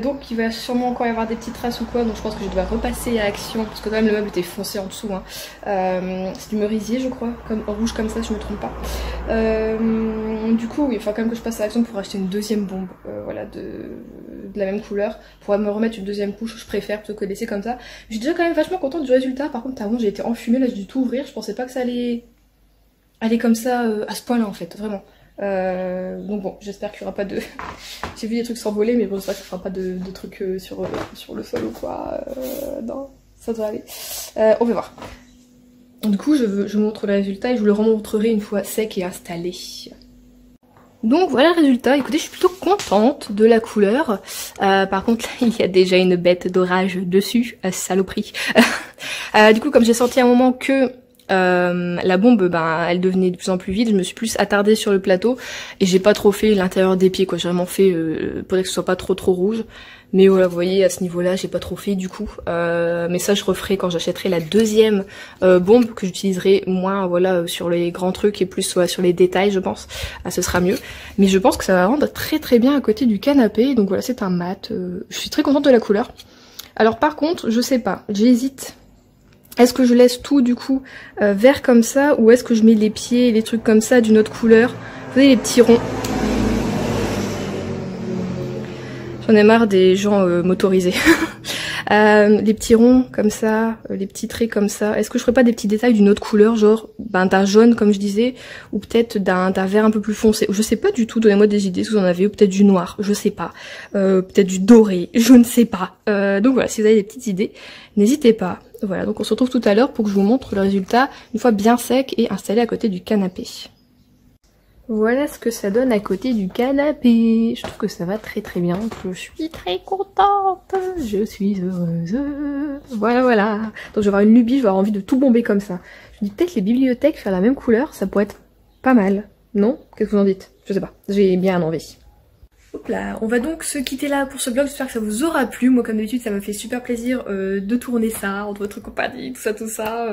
Donc il va sûrement encore y avoir des petites traces ou quoi, donc je pense que je dois repasser à Action parce que quand même le meuble était foncé en dessous, hein. C'est du merisier je crois, comme rouge comme ça si je me trompe pas. Du coup oui, il faut quand même que je passe à Action pour acheter une deuxième bombe, voilà, de la même couleur, pour me remettre une deuxième couche, je préfère plutôt que laisser comme ça. Je suis déjà quand même vachement contente du résultat, par contre avant j'ai été enfumée, là j'ai dû tout ouvrir, je pensais pas que ça allait aller comme ça à ce point là en fait, vraiment. Donc bon, j'espère qu'il y aura pas de... J'ai vu des trucs s'envoler, mais bon, j'espère qu'il ne fera pas de trucs sur le sol ou quoi. Non, ça doit aller. On va voir. Du coup, je vous montre le résultat et je vous le remontrerai une fois sec et installé. Donc voilà le résultat. Écoutez, je suis plutôt contente de la couleur. Par contre, là, il y a déjà une bête d'orage dessus, saloperie. Du coup, comme j'ai senti à un moment que la bombe, ben, elle devenait de plus en plus vide, je me suis plus attardée sur le plateau et j'ai pas trop fait l'intérieur des pieds, quoi. J'ai vraiment fait pour que ce soit pas trop rouge. Mais voilà, vous voyez, à ce niveau-là, j'ai pas trop fait du coup. Mais ça, je referai quand j'achèterai la deuxième bombe que j'utiliserai moins, voilà, sur les grands trucs et plus sur les détails, je pense. Ce sera mieux. Mais je pense que ça va rendre très très bien à côté du canapé. Donc voilà, c'est un mat. Je suis très contente de la couleur. Alors par contre, je sais pas, j'hésite. Est-ce que je laisse tout du coup vert comme ça, ou est-ce que je mets les pieds et les trucs comme ça d'une autre couleur? Vous voyez les petits ronds. J'en ai marre des gens motorisés. Les petits ronds comme ça, les petits traits comme ça. Est-ce que je ferais pas des petits détails d'une autre couleur, genre d'un jaune comme je disais, ou peut-être d'un vert un peu plus foncé? Je sais pas du tout, donnez-moi des idées si vous en avez, ou peut-être du noir, je sais pas. Peut-être du doré, je ne sais pas. Donc voilà, si vous avez des petites idées, n'hésitez pas. Voilà, donc on se retrouve tout à l'heure pour que je vous montre le résultat une fois bien sec et installé à côté du canapé. Voilà ce que ça donne à côté du canapé. Je trouve que ça va très très bien. Je suis très contente. Je suis heureuse. Voilà, voilà. Donc je vais avoir une lubie, je vais avoir envie de tout bomber comme ça. Je me dis peut-être les bibliothèques faire la même couleur, ça pourrait être pas mal. Non? Qu'est-ce que vous en dites? Je sais pas. J'ai bien envie. Hop là, on va donc se quitter là pour ce vlog, j'espère que ça vous aura plu. Moi comme d'habitude ça m'a fait super plaisir de tourner ça, entre votre compagnie, tout ça,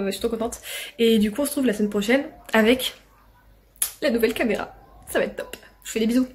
je suis trop contente. Et du coup on se retrouve la semaine prochaine avec la nouvelle caméra. Ça va être top. Je vous fais des bisous.